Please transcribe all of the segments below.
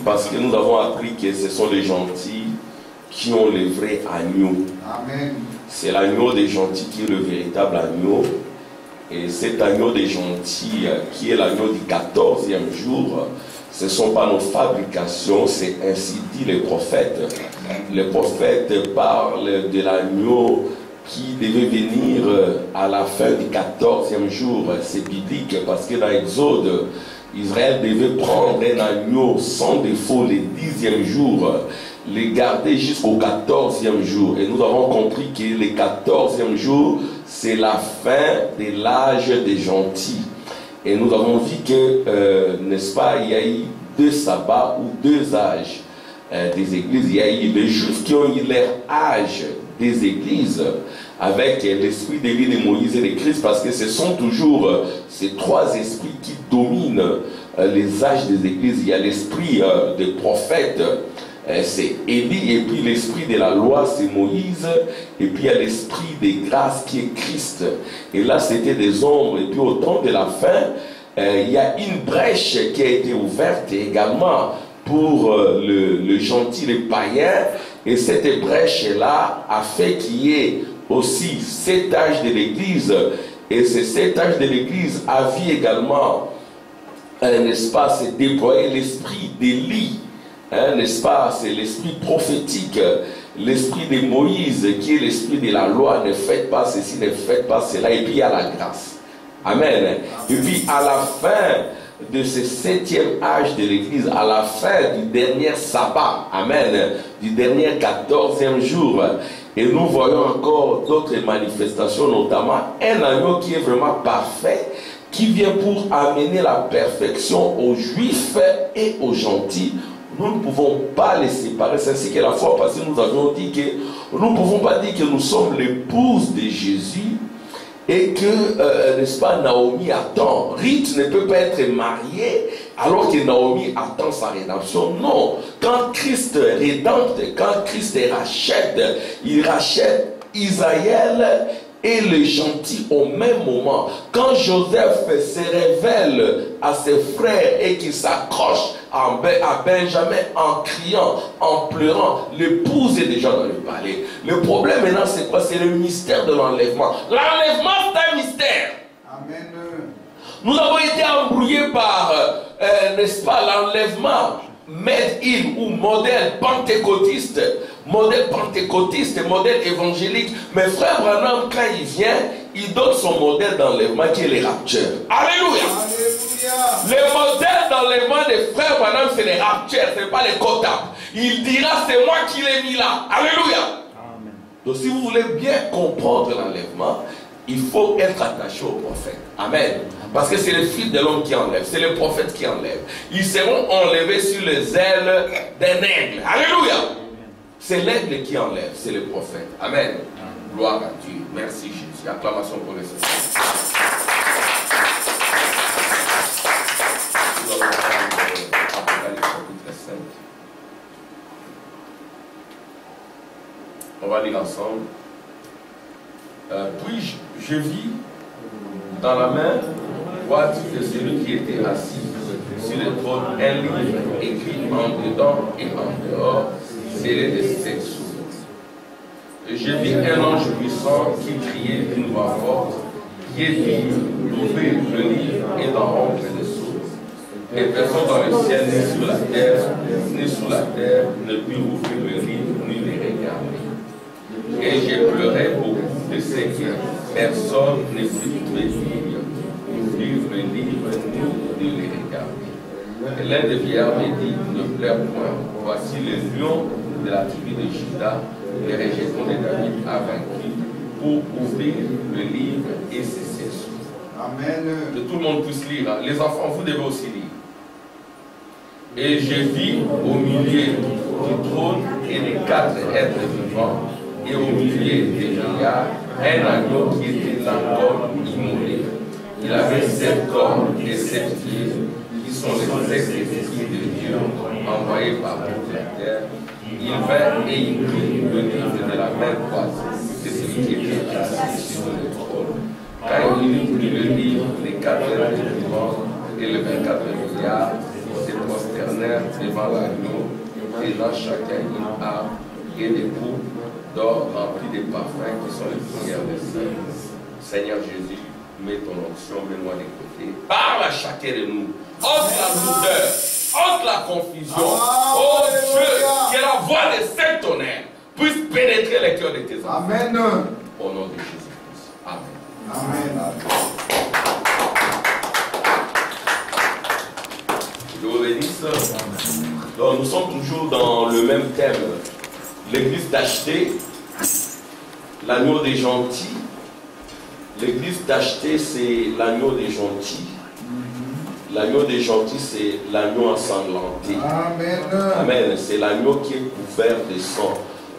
parce que nous avons appris que ce sont les gentils qui ont le vrai agneau. C'est l'agneau des gentils qui est le véritable agneau. Et cet agneau des gentils, qui est l'agneau du 14e jour, ce ne sont pas nos fabrications, c'est ainsi dit les prophètes. Les prophètes parlent de l'agneau qui devait venir à la fin du 14e jour. C'est biblique parce que dans Exode, Israël devait prendre un agneau sans défaut le 10e jour, les garder jusqu'au 14e jour. Et nous avons compris que le 14e jour, c'est la fin de l'âge des gentils. Et nous avons vu que, n'est-ce pas, il y a eu 2 sabbats ou 2 âges des églises. Il y a eu les Juifs qui ont eu leur âge des églises avec l'esprit d'Élie, de Moïse et de Christ, parce que ce sont toujours ces 3 esprits qui dominent les âges des églises. Il y a l'esprit des prophètes, c'est Élie, et puis l'esprit de la loi, c'est Moïse, et puis il y a l'esprit des grâces qui est Christ. Et là, c'était des ombres. Et puis au temps de la fin, il y a une brèche qui a été ouverte également pour le gentil, les païens. Et cette brèche-là a fait qu'il y ait aussi 7 âges de l'Église. Et ces 7 âges de l'Église a vu également, n'est-ce pas, se déployer l'esprit d'Élie. N'est-ce pas, c'est l'esprit prophétique, l'esprit de Moïse qui est l'esprit de la loi. Ne faites pas ceci, ne faites pas cela. Et puis il y a la grâce. Amen. Et puis à la fin de ce 7e âge de l'Église, à la fin du dernier sabbat, amen, du dernier 14e jour, et nous voyons encore d'autres manifestations, notamment un agneau qui est vraiment parfait, qui vient pour amener la perfection aux Juifs et aux gentils. Nous ne pouvons pas les séparer. C'est ainsi que la fois passée, nous avions dit que nous ne pouvons pas dire que nous sommes l'épouse de Jésus et que, n'est-ce pas, Naomi attend. Ruth ne peut pas être mariée alors que Naomi attend sa rédemption. Non. Quand Christ rédempte, quand Christ rachète, il rachète Israël et les gentils au même moment. Quand Joseph se révèle à ses frères et qu'il s'accroche à Benjamin en criant, en pleurant, l'épouse est déjà dans le palais. Le problème maintenant, c'est quoi? C'est le mystère de l'enlèvement. L'enlèvement, c'est un mystère. Amen. Nous avons été embrouillés par, n'est-ce pas, l'enlèvement made in ou modèle pentecôtiste, modèle évangélique. Mais frère Branham, quand il vient, il donne son modèle d'enlèvement qui est les raptures. Alléluia. Le modèle d'enlèvement des frères Branham, c'est les raptures, ce n'est pas les quotas. Il dira, c'est moi qui l'ai mis là. Alléluia. Amen. Donc si vous voulez bien comprendre l'enlèvement, il faut être attaché au prophète. Amen. Parce que c'est le fils de l'homme qui enlève. C'est le prophète qui enlève. Ils seront enlevés sur les ailes d'un aigle. Alléluia. C'est l'aigle qui enlève. C'est le prophète. Amen. Gloire à Dieu. Merci Jésus. Acclamation pour le Seigneur. Nous allons prendre Apocalypse chapitre 5. On va lire ensemble. Puis je vis dans la main droite de celui qui était assis sur le trône un livre écrit en dedans et en dehors, scellé de 7 sceaux. Et je vis un ange puissant qui criait d'une voix forte, qui est dit d'ouvrir le livre et d'en rompre les sceaux. Et personne dans le ciel, ni sur la terre, ni sous la terre, ne put ouvrir le livre, ni les regarder. Et j'ai pleuré beaucoup de ce que personne ne put ouvrir le livre, ni les regarder. Et l'un des vieillards me dit, ne pleure point, voici le lion de la tribu de Juda, les rejetons de David a vaincu pour ouvrir le livre et ses 7 sceaux. Amen. Que tout le monde puisse lire. Les enfants, vous devez aussi lire. Et j'ai vu au milieu du trône et des 4 êtres vivants, et au milieu des vieillards, un agneau qui était là comme immolé. Il avait 7 cornes et 7 pieds, qui sont les esprits de Dieu envoyés par toute la terre. Il vint et il prit le livre de la main droite de celui qui était assis sur le trône. Quand il eut pris le livre, les 4 êtres vivants et les 24 vieillards se prosternèrent s'prosternèrent devant l'agneau, et là chacun une harpe et des pots d'or remplis de parfums qui sont les prières des saints. Seigneur Jésus, mets ton onction, mets-moi des côtés. Parle à chacun de nous. Ôte la lourdeur, ôte la confusion. Oh Dieu, que la voix de Saint-Tonnerre puisse pénétrer les cœurs de tes enfants. Amen. Au nom de Jésus-Christ. Amen. Amen. Je vous bénisse. Donc, nous sommes toujours dans le même thème. L'église tachetée, l'agneau des gentils. L'église tachetée, c'est l'agneau des gentils. L'agneau des gentils, c'est l'agneau ensanglanté. Amen. Amen. C'est l'agneau qui est couvert de sang.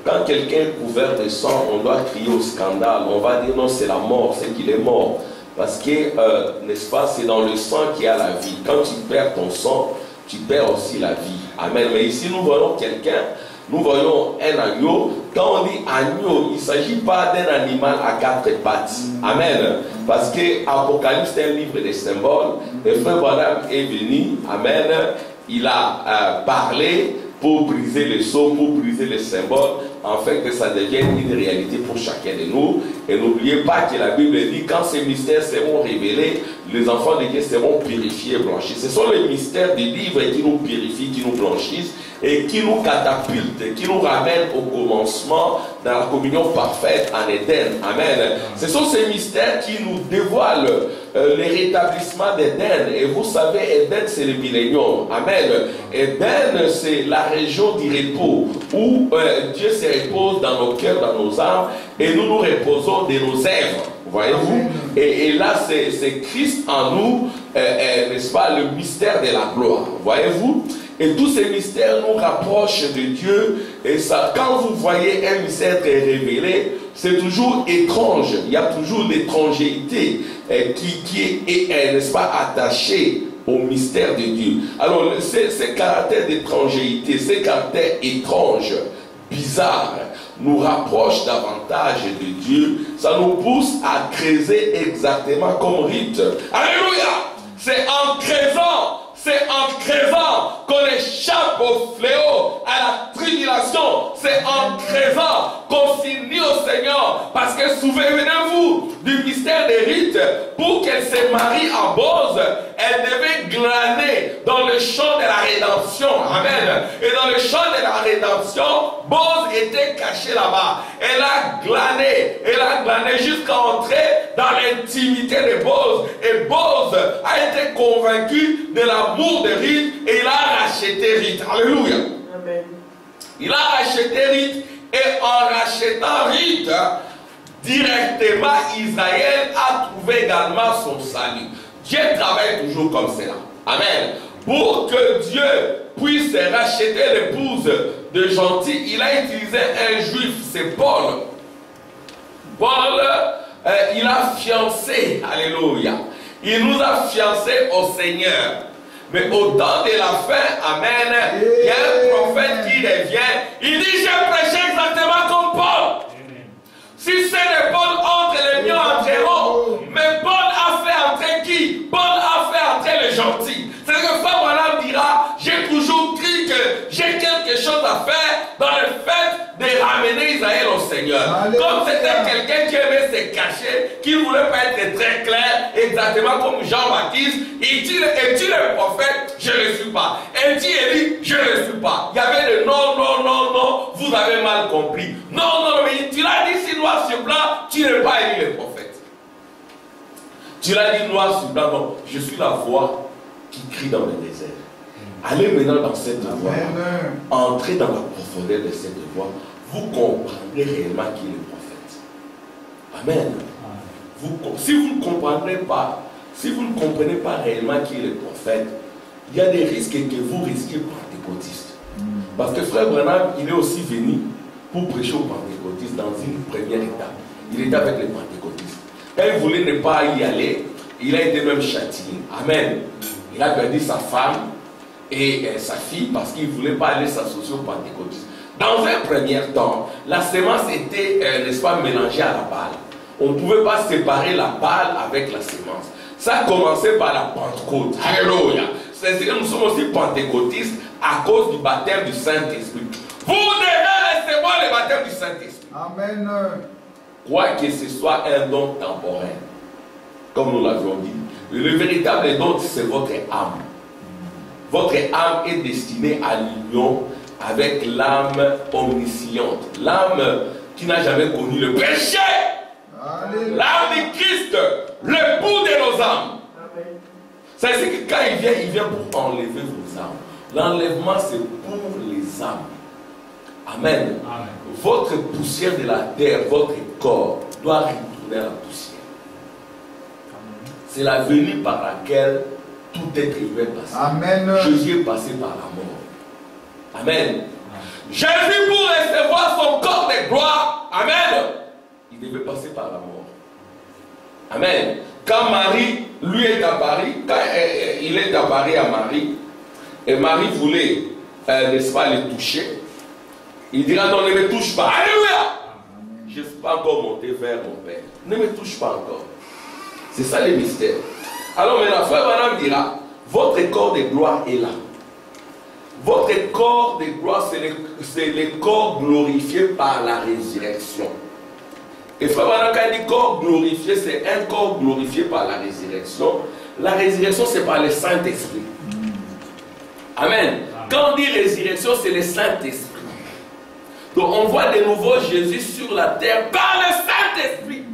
Quand quelqu'un est couvert de sang, on doit crier au scandale. On va dire non, c'est la mort, c'est qu'il est mort. Parce que, n'est-ce pas, c'est dans le sang qu'il y a la vie. Quand tu perds ton sang, tu perds aussi la vie. Amen. Mais ici, nous voyons quelqu'un, nous voyons un agneau. Quand on dit agneau, il ne s'agit pas d'un animal à quatre pattes. Amen. Parce que Apocalypse est un livre des symboles. Le frère Branham est venu. Amen. Il a parlé pour briser les sceaux, pour briser les symboles, afin que ça devienne une réalité pour chacun de nous. Et n'oubliez pas que la Bible dit, quand ces mystères seront révélés, les enfants de Dieu seront purifiés et blanchis. Ce sont les mystères des livres qui nous purifient, qui nous blanchissent et qui nous catapultent, qui nous ramènent au commencement dans la communion parfaite en Éden. Amen. Ce sont ces mystères qui nous dévoilent le rétablissement d'Éden. Et vous savez, Éden, c'est le millénium. Amen. Éden, c'est la région du repos où Dieu se repose dans nos cœurs, dans nos âmes, et nous nous reposons de nos œuvres. Voyez-vous? Et là, c'est Christ en nous, n'est-ce pas, le mystère de la gloire. Voyez-vous? Et tous ces mystères nous rapprochent de Dieu. Et ça, quand vous voyez un mystère très révélé, c'est toujours étrange. Il y a toujours l'étrangeté qui est, n'est-ce pas, attachée au mystère de Dieu. Alors, ces caractères d'étrangeté, ces caractères étranges, bizarres, nous rapprochent davantage de Dieu. Ça nous pousse à creuser exactement comme rite. Alléluia! C'est en creusant qu'on échappe au fléau, à la tribulation. C'est en creusant qu'on s'unit au Seigneur. Parce que souvenez-vous du mystère des rites. Pour qu'elle se marie à Bose, elle devait glaner dans le champ de la rédemption. Amen. Et dans le champ de la rédemption, Bose était caché là-bas. Elle a glané jusqu'à entrer dans l'intimité de Bose. Et Bose a été convaincu de l'amour de Ruth et il a racheté Ruth. Alléluia. Amen. Il a racheté Ruth et en rachetant Ruth, directement Israël a trouvé également son salut. Dieu travaille toujours comme cela. Amen. Pour que Dieu puisse racheter l'épouse de gentil, il a utilisé un juif, c'est Paul. Paul, il a fiancé, alléluia. Il nous a fiancés au Seigneur. Mais au temps de la fin, amen, il y a un prophète qui revient. Il dit, j'ai prêché exactement comme Paul. Si c'est de Paul entre les miens entreront. Mais Paul a fait entrer qui? Paul a fait entrer les gentils. C'est que Frère Branham dira, j'ai toujours cru que j'ai quelque chose à faire dans le fait de ramener Israël au Seigneur. Alléluia. Comme c'était quelqu'un qui aimait se cacher, qui ne voulait pas être très clair, exactement comme Jean-Baptiste, il dit, es-tu le prophète? Je ne le suis pas. Et dit Élie, je ne le suis pas. Il y avait le non, non, non, non, vous avez mal compris. Non, non, mais tu l'as dit si noir sur blanc, tu n'es pas Élie le prophète. Tu l'as dit noir sur blanc, non, je suis la voix qui crie dans le désert. Allez maintenant dans cette voie, entrez dans la profondeur de cette voie, vous comprendrez réellement qui est le prophète. Amen. Si vous ne comprendrez pas, si vous ne comprenez pas réellement qui est le prophète, il y a des risques que vous risquez pentecôtistes. Parce que Frère Branham, il est aussi venu pour prêcher aux pentecôtistes dans une première étape. Il était avec les pentecôtistes. Quand il voulait ne pas y aller, il a été même châtié. Amen. Il a perdu sa femme et sa fille parce qu'il ne voulait pas aller s'associer aux pentecôtistes. Dans un premier temps, la sémence était, n'est-ce pas, mélangée à la balle. On ne pouvait pas séparer la balle avec la sémence. Ça a commencé par la Pentecôte. Alléluia. C'est-à-dire que nous sommes aussi pentecôtistes à cause du baptême du Saint-Esprit. Vous devez recevoir le baptême du Saint-Esprit. Amen. Quoi que ce soit un don temporaire, comme nous l'avions dit, le véritable don, c'est votre âme. Votre âme est destinée à l'union avec l'âme omnisciente, l'âme qui n'a jamais connu le péché, l'âme de Christ, l'époux de nos âmes. C'est ainsi que quand il vient pour enlever vos âmes. L'enlèvement, c'est pour les âmes. Amen. Amen. Votre poussière de la terre, votre corps, doit retourner à la poussière. C'est la venue par laquelle tout être humain passe. Amen. Jésus est passé par la mort. Amen. Jésus, pour recevoir son corps de gloire, amen, il devait passer par la mort. Amen. Quand Marie, lui est apparu, quand il est apparu à Marie, et Marie voulait, n'est-ce pas, le toucher, il dira non, ne me touche pas. Alléluia. Je ne suis pas encore monté vers mon Père. Ne me touche pas encore. C'est ça le mystère. Alors maintenant, frère Branham dira, votre corps de gloire est là. Votre corps de gloire, c'est le corps glorifié par la résurrection. Et frère Branham, quand il dit corps glorifié, c'est un corps glorifié par la résurrection. La résurrection, c'est par le Saint-Esprit. Amen. Quand on dit résurrection, c'est le Saint-Esprit. Donc on voit de nouveau Jésus sur la terre par le Saint-Esprit,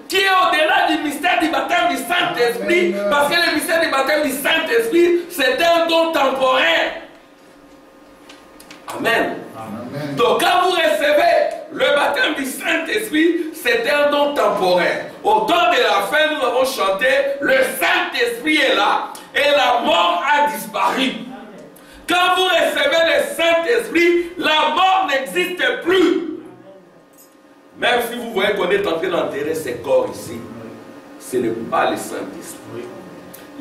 qui est au-delà du mystère du baptême du Saint-Esprit, parce que le mystère du baptême du Saint-Esprit, c'est un don temporaire. Amen. Amen. Donc quand vous recevez le baptême du Saint-Esprit, c'est un don temporaire. Au temps de la fin, nous avons chanté, le Saint-Esprit est là et la mort a disparu. Quand vous recevez le Saint-Esprit, la mort n'existe plus. Même si vous voyez qu'on est en train d'enterrer ces corps ici, ce n'est pas le Saint-Esprit.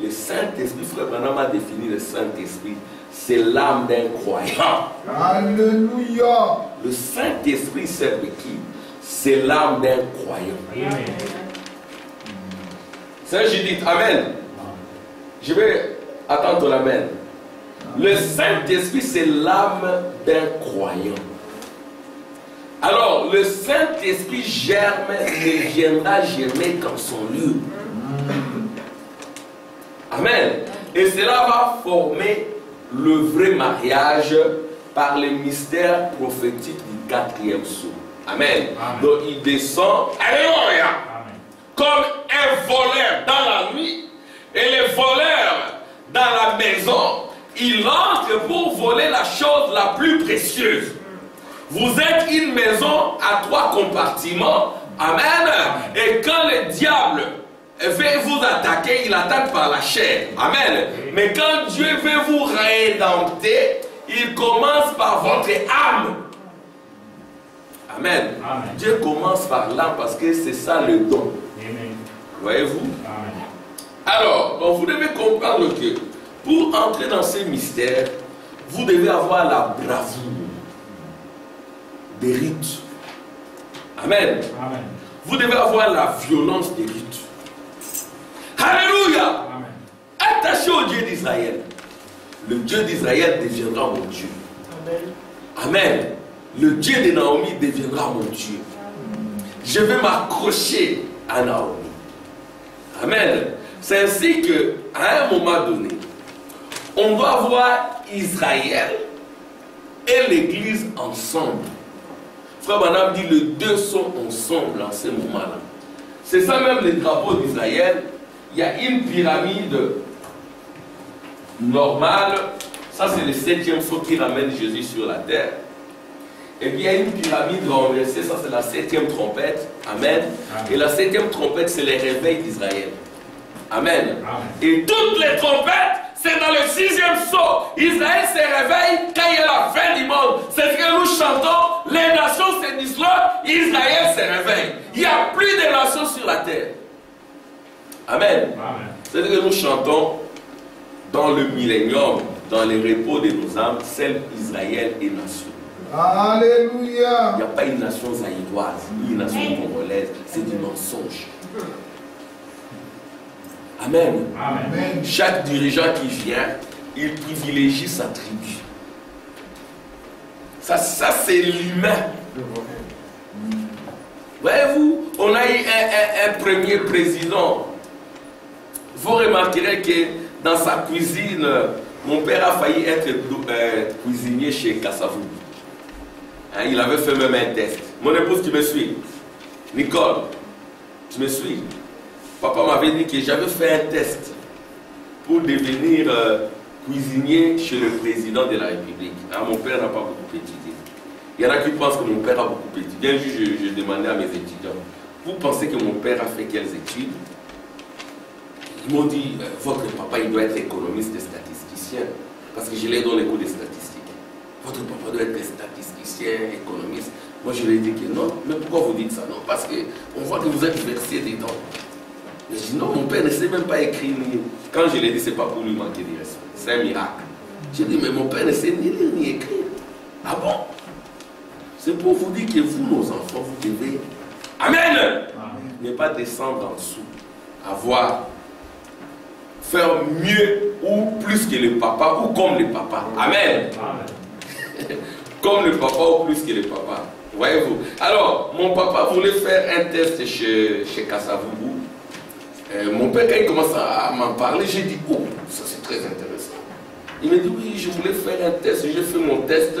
Le Saint-Esprit, frère Branham a défini le Saint-Esprit, c'est l'âme d'un croyant. Alléluia. Le Saint-Esprit, c'est qui? C'est l'âme d'un croyant. Saint Judith, amen. Je vais attendre l'amen. Le Saint-Esprit, c'est l'âme d'un croyant. Alors, le Saint-Esprit germe ne viendra jamais qu'en son lieu. Amen. Et cela va former le vrai mariage par le mystère prophétique du 4e sceau. Amen. Amen. Donc, il descend, alléluia, comme un voleur dans la nuit, et le voleur dans la maison, il entre pour voler la chose la plus précieuse. Vous êtes une maison à 3 compartiments. Amen. Et quand le diable veut vous attaquer, il attaque par la chair. Amen. Mais quand Dieu veut vous rédempter, il commence par votre âme. Amen. Amen. Dieu commence par l'âme parce que c'est ça le don. Voyez-vous? Alors, donc vous devez comprendre que pour entrer dans ces mystères, vous devez avoir la bravoure des rites. Amen. Amen. Vous devez avoir la violence des rites. Alléluia. Attachez au Dieu d'Israël. Le Dieu d'Israël deviendra mon Dieu. Amen. Amen. Le Dieu de Naomi deviendra mon Dieu. Je vais m'accrocher à Naomi. Amen. C'est ainsi qu'à un moment donné, on doit voir Israël et l'Église ensemble. Frère Branham dit les deux sont ensemble en ce moment-là. C'est ça même le drapeau d'Israël. Il y a une pyramide normale. Ça c'est le 7e sceau qui ramène Jésus sur la terre. Et puis il y a une pyramide renversée. Ça c'est la 7e trompette. Amen. Amen. Et la 7e trompette c'est le réveil d'Israël. Amen. Amen. Et toutes les trompettes, c'est dans le 6e sceau. Israël se réveille quand il y a la fin du monde. C'est ce que nous chantons. Les nations se disloquent, Israël se réveille. Il n'y a plus de nations sur la terre. Amen. Amen. C'est ce que nous chantons dans le millénium, dans les repos de nos âmes, celle Israël et nation. Alléluia. Il n'y a pas une nation zaïroise, ni une nation congolaise. C'est du mensonge. Amen. Amen. Chaque dirigeant qui vient, il privilégie sa tribu. Ça c'est l'humain. Voyez-vous, on a eu un premier président. Vous remarquerez que dans sa cuisine, mon père a failli être cuisinier chez Kassavou. Hein, il avait fait même un test. Mon épouse qui me suit, Nicole, tu me suis. Papa m'avait dit que j'avais fait un test pour devenir cuisinier chez le président de la République. Hein, mon père n'a pas beaucoup étudié. Il y en a qui pensent que mon père a beaucoup étudié. Un jour, je demandais à mes étudiants, vous pensez que mon père a fait quelles études? Ils m'ont dit, votre papa il doit être économiste et statisticien. Parce que je l'ai dans les cours de statistiques. Votre papa doit être statisticien, économiste. Moi je lui ai dit que non. Mais pourquoi vous dites ça? Non, parce qu'on voit que vous êtes versé dedans. Mais je dis non, mon père ne sait même pas écrire ni. Quand je l'ai dit, c'est pas pour lui manquer de respect. C'est un miracle. J'ai dit, mais mon père ne sait ni lire ni écrire. Ah bon? C'est pour vous dire que vous, nos enfants, vous devez, amen, ne pas descendre en dessous, faire mieux ou plus que le papa ou comme le papa. Amen. Comme le papa ou plus que le papa. Voyez-vous. Alors, mon papa voulait faire un test chez Kassavoubou. Mon père, quand il commence à m'en parler, j'ai dit, oh, ça c'est très intéressant. Il m'a dit, oui, je voulais faire un test. J'ai fait mon test.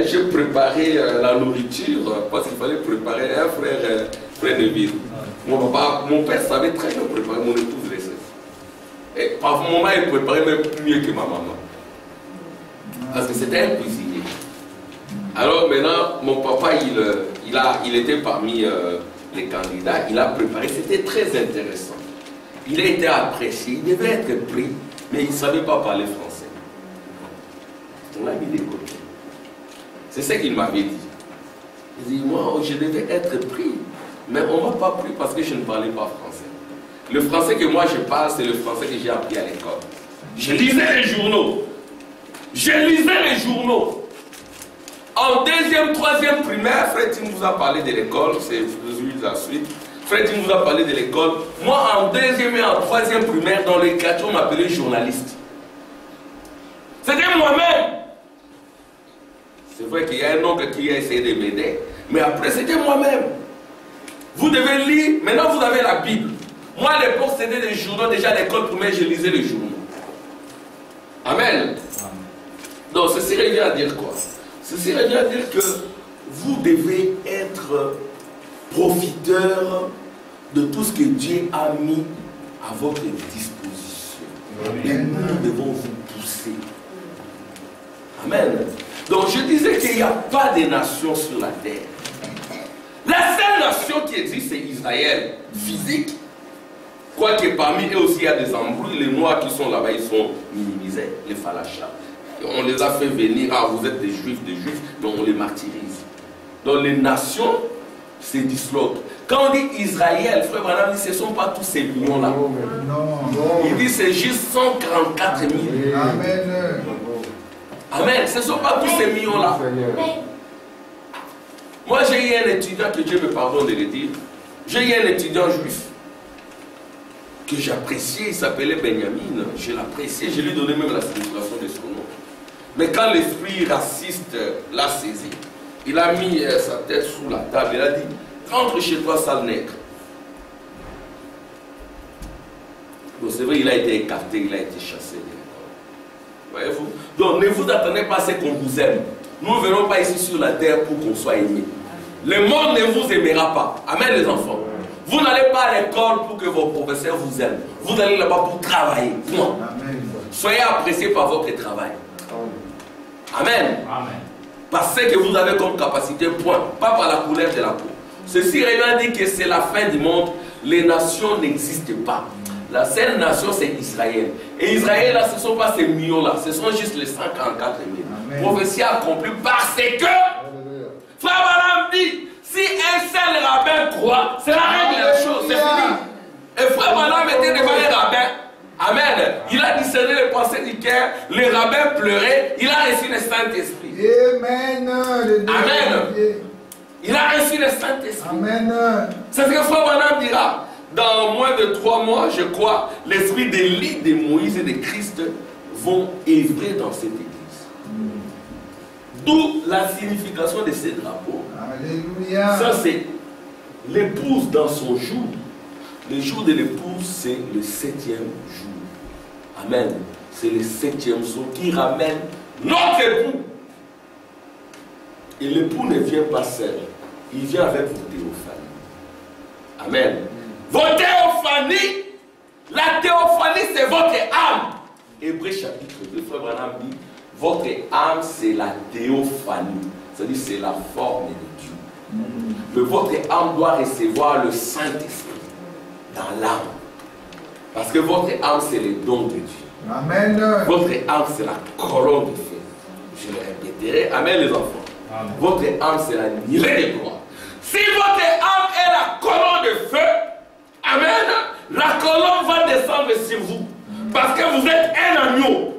J'ai préparé la nourriture parce qu'il fallait préparer un frère de ville. Mon père savait très bien préparer, mon épouse le sait. Et par moment, il préparait même mieux que ma maman. Parce que c'était un cuisinier. Alors maintenant, mon papa, il était parmi les candidats, il a préparé, c'était très intéressant. Il a été apprécié, il devait être pris, mais il ne savait pas parler français. On l'a mis de côté. C'est ce qu'il m'avait dit. Il dit, moi, je devais être pris. Mais on ne m'a pas pris parce que je ne parlais pas français. Le français que moi je parle, c'est le français que j'ai appris à l'école. Je lisais les journaux. Je lisais les journaux. En deuxième, troisième primaire, Fred Tim vous a parlé de l'école. C'est la suite. Fred Tim vous a parlé de l'école. Moi, en deuxième et en troisième primaire, dans les quartiers, on m'appelait journaliste. C'était moi-même. C'est vrai qu'il y a un oncle qui a essayé de m'aider, mais après c'était moi-même. Vous devez lire, maintenant vous avez la Bible. Moi à l'époque c'était des journaux, déjà à l'école primaire je lisais les journaux. Amen. Donc ceci revient à dire quoi? Ceci revient à dire que vous devez être profiteur de tout ce que Dieu a mis à votre disposition. Et nous devons vous pousser. Amen. Donc je disais qu'il n'y a pas de nation sur la terre. La seule nation qui existe, c'est Israël, physique. Quoique parmi eux aussi, il y a des embrouilles. Les Noirs qui sont là-bas, ils sont minimisés, les Falachas. On les a fait venir, ah vous êtes des Juifs, donc on les martyrise. Donc les nations se disloquent. Quand on dit Israël, frère Branham dit, ce ne sont pas tous ces millions-là. Il dit c'est juste 144 000. Amen. Amen. Ce ne sont pas tous ces millions-là. Moi, j'ai eu un étudiant, que Dieu me pardonne de le dire. J'ai eu un étudiant juif que j'appréciais, il s'appelait Benjamin. Je l'appréciais, je lui donnais même la signification de son nom. Mais quand l'esprit raciste l'a saisi, il a mis sa tête sous la table, il a dit, rentre chez toi, sale nègre. Donc c'est vrai, il a été écarté, il a été chassé. Voyez-vous? Donc ne vous attendez pas à ce qu'on vous aime. Nous ne venons pas ici sur la terre pour qu'on soit aimé. Le monde ne vous aimera pas. Amen les enfants. Vous n'allez pas à l'école pour que vos professeurs vous aiment. Vous allez là-bas pour travailler. Non. Soyez appréciés par votre travail. Amen. Par ce que vous avez comme capacité, point. Pas par la couleur de la peau. Ceci revient dit que c'est la fin du monde. Les nations n'existent pas. La seule nation, c'est Israël. Et Israël, là, ce ne sont pas ces millions-là. Ce sont juste les 144 000. Prophétie accomplie parce que, frère Branham dit, si un seul rabbin croit, c'est la règle de la chose, c'est fini. Et frère Branham était devant les rabbins. Amen. Il a discerné les pensées du cœur. Les rabbins pleuraient. Il a reçu le Saint-Esprit. Amen. Amen. Il a reçu le Saint-Esprit. Amen. C'est ce que frère Branham dira. Dans moins de 3 mois, je crois, l'esprit d'Élie, de Moïse et de Christ vont œuvrer dans cette église. D'où la signification de ces drapeaux. Alléluia. Ça, c'est l'épouse dans son jour. Le jour de l'épouse, c'est le 7e jour. Amen. C'est le 7e jour qui ramène notre époux. Et l'époux ne vient pas seul. Il vient avec vos théophanies. Amen. Vos théophanies, la théophanie, c'est votre âme. Hébreux chapitre 2, frère Branham dit, votre âme, c'est la théophanie. C'est-à-dire, c'est la forme de Dieu. Mais votre âme doit recevoir le Saint-Esprit dans l'âme. Parce que votre âme, c'est le don de Dieu. Amen. Votre âme, c'est la colonne de feu. Je le répéterai. Amen, les enfants. Amen. Votre âme, c'est la mirée de gloire. Si votre âme est la colonne de feu, amen, la colonne va descendre sur vous. Parce que vous êtes un agneau.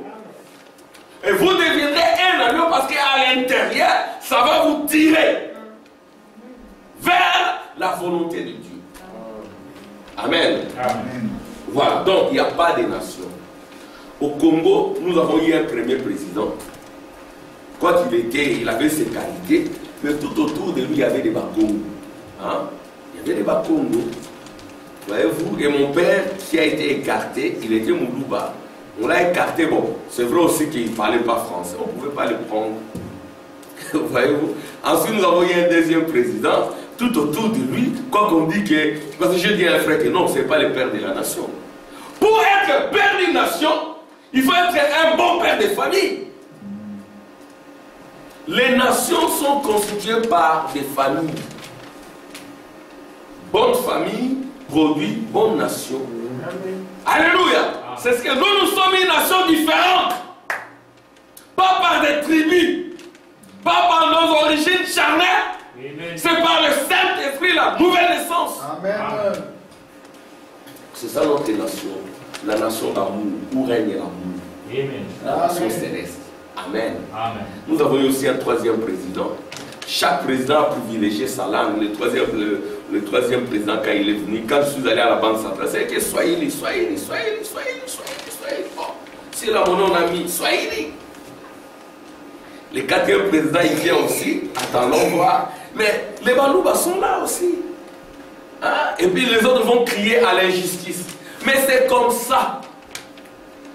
Et vous deviendrez un agneau parce qu'à l'intérieur, ça va vous tirer vers la volonté de Dieu. Amen. Amen. Voilà, donc il n'y a pas de nation. Au Congo, nous avons eu un premier président. Quand il avait ses qualités, mais tout autour de lui, il y avait des Bakongo. Hein? Il y avait des Bakongo. Voyez-vous, et mon père qui a été écarté, il était Moulouba. On l'a écarté, bon, c'est vrai aussi qu'il ne parlait pas français, on ne pouvait pas le prendre. Voyez-vous. Ensuite, nous avons eu un deuxième président, tout autour de lui, quand on dit que, parce que je dis à un frère que non, ce n'est pas le père de la nation. Pour être père d'une nation, il faut être un bon père de famille. Les nations sont constituées par des familles. Bonne famille produit bonne nation. Alléluia. C'est ce que nous sommes une nation différente. Pas par des tribus, pas par nos origines charnelles. C'est par le Saint-Esprit, la nouvelle naissance. Amen. C'est ça notre nation. La nation d'amour, où règne l'amour. La nation céleste. Amen. Amen. Nous avons eu aussi un troisième président. Chaque président a privilégié sa langue. Le troisième président, quand il est venu, quand je suis allé à la Banque centrale, c'est que Swahili. Oh, c'est là mon ami, Swahili. Le quatrième président, il vient aussi. Attendons voir. Mais les Balouba sont là aussi. Hein? Et puis les autres vont crier à l'injustice. Mais c'est comme ça.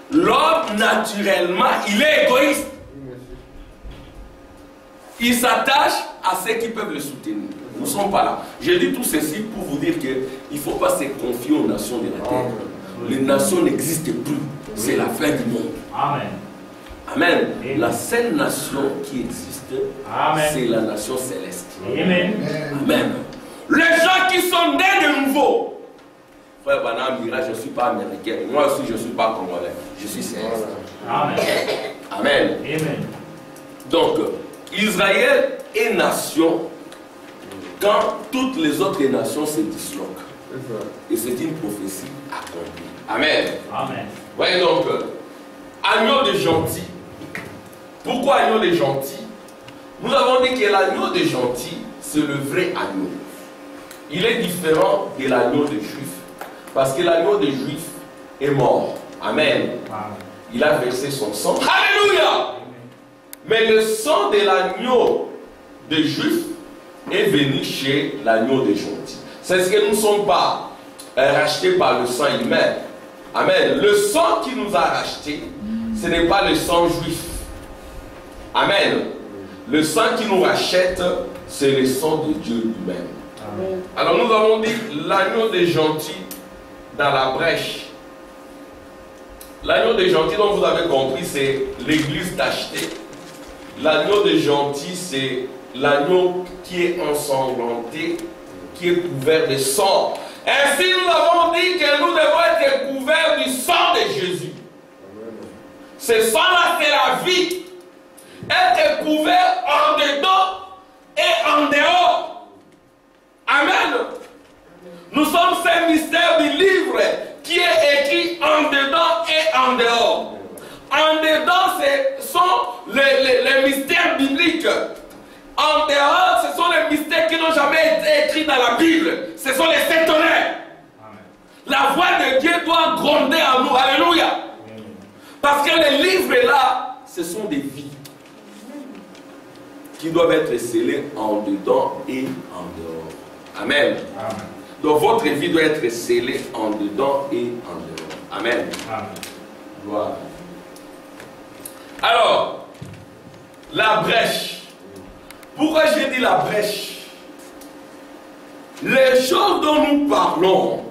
L'homme, naturellement, il est égoïste. Il s'attache à ceux qui peuvent le soutenir. Nous ne sommes pas là. Je dis tout ceci pour vous dire qu'il ne faut pas se confier aux nations de la terre. Les nations n'existent plus. C'est la fin du monde. Amen. Amen. La seule nation qui existe, c'est la nation céleste. Amen. Amen. Les gens qui sont nés de nouveau. Frère Branham dira, je ne suis pas américain. Moi aussi, je ne suis pas congolais. Je suis céleste. Amen. Amen. Amen. Donc, Israël est nation quand toutes les autres nations se disloquent. Et c'est une prophétie accomplie. Amen. Amen. Voyez donc, agneau de gentil. Pourquoi agneau de gentil? Nous avons dit que l'agneau de gentil, c'est le vrai agneau. Il est différent de l'agneau de juif. Parce que l'agneau de juif est mort. Amen. Amen. Il a versé son sang. Alléluia. Mais le sang de l'agneau de juif est venu chez l'agneau de gentil. C'est ce que nous ne sommes pas rachetés par le sang humain. Amen. Le sang qui nous a rachetés, ce n'est pas le sang juif. Amen. Le sang qui nous rachète, c'est le sang de Dieu lui-même. Alors nous avons dit l'agneau des gentils dans la brèche. L'agneau des gentils, dont vous avez compris, c'est l'église tachetée. L'agneau des gentils, c'est l'agneau qui est ensanglanté, qui est couvert de sang. Ainsi, nous avons dit que nous devons être couverts du sang de Jésus. Ce sang-là, c'est la vie. Être couvert en dedans et en dehors. Amen. Nous sommes ces mystères du livre qui est écrit en dedans et en dehors. En dedans, ce sont les mystères bibliques. En dehors, ce sont les mystères qui n'ont jamais été écrits dans la Bible. Ce sont les sept tonnerres. La voix de Dieu doit gronder en nous. Alléluia. Parce que les livres là, ce sont des vies. qui doivent être scellés en dedans et en dehors. Amen. Amen. Donc votre vie doit être scellée en dedans et en dehors. Amen. Amen. Gloire. Alors, la brèche. Pourquoi j'ai dit la brèche? Les choses dont nous parlons,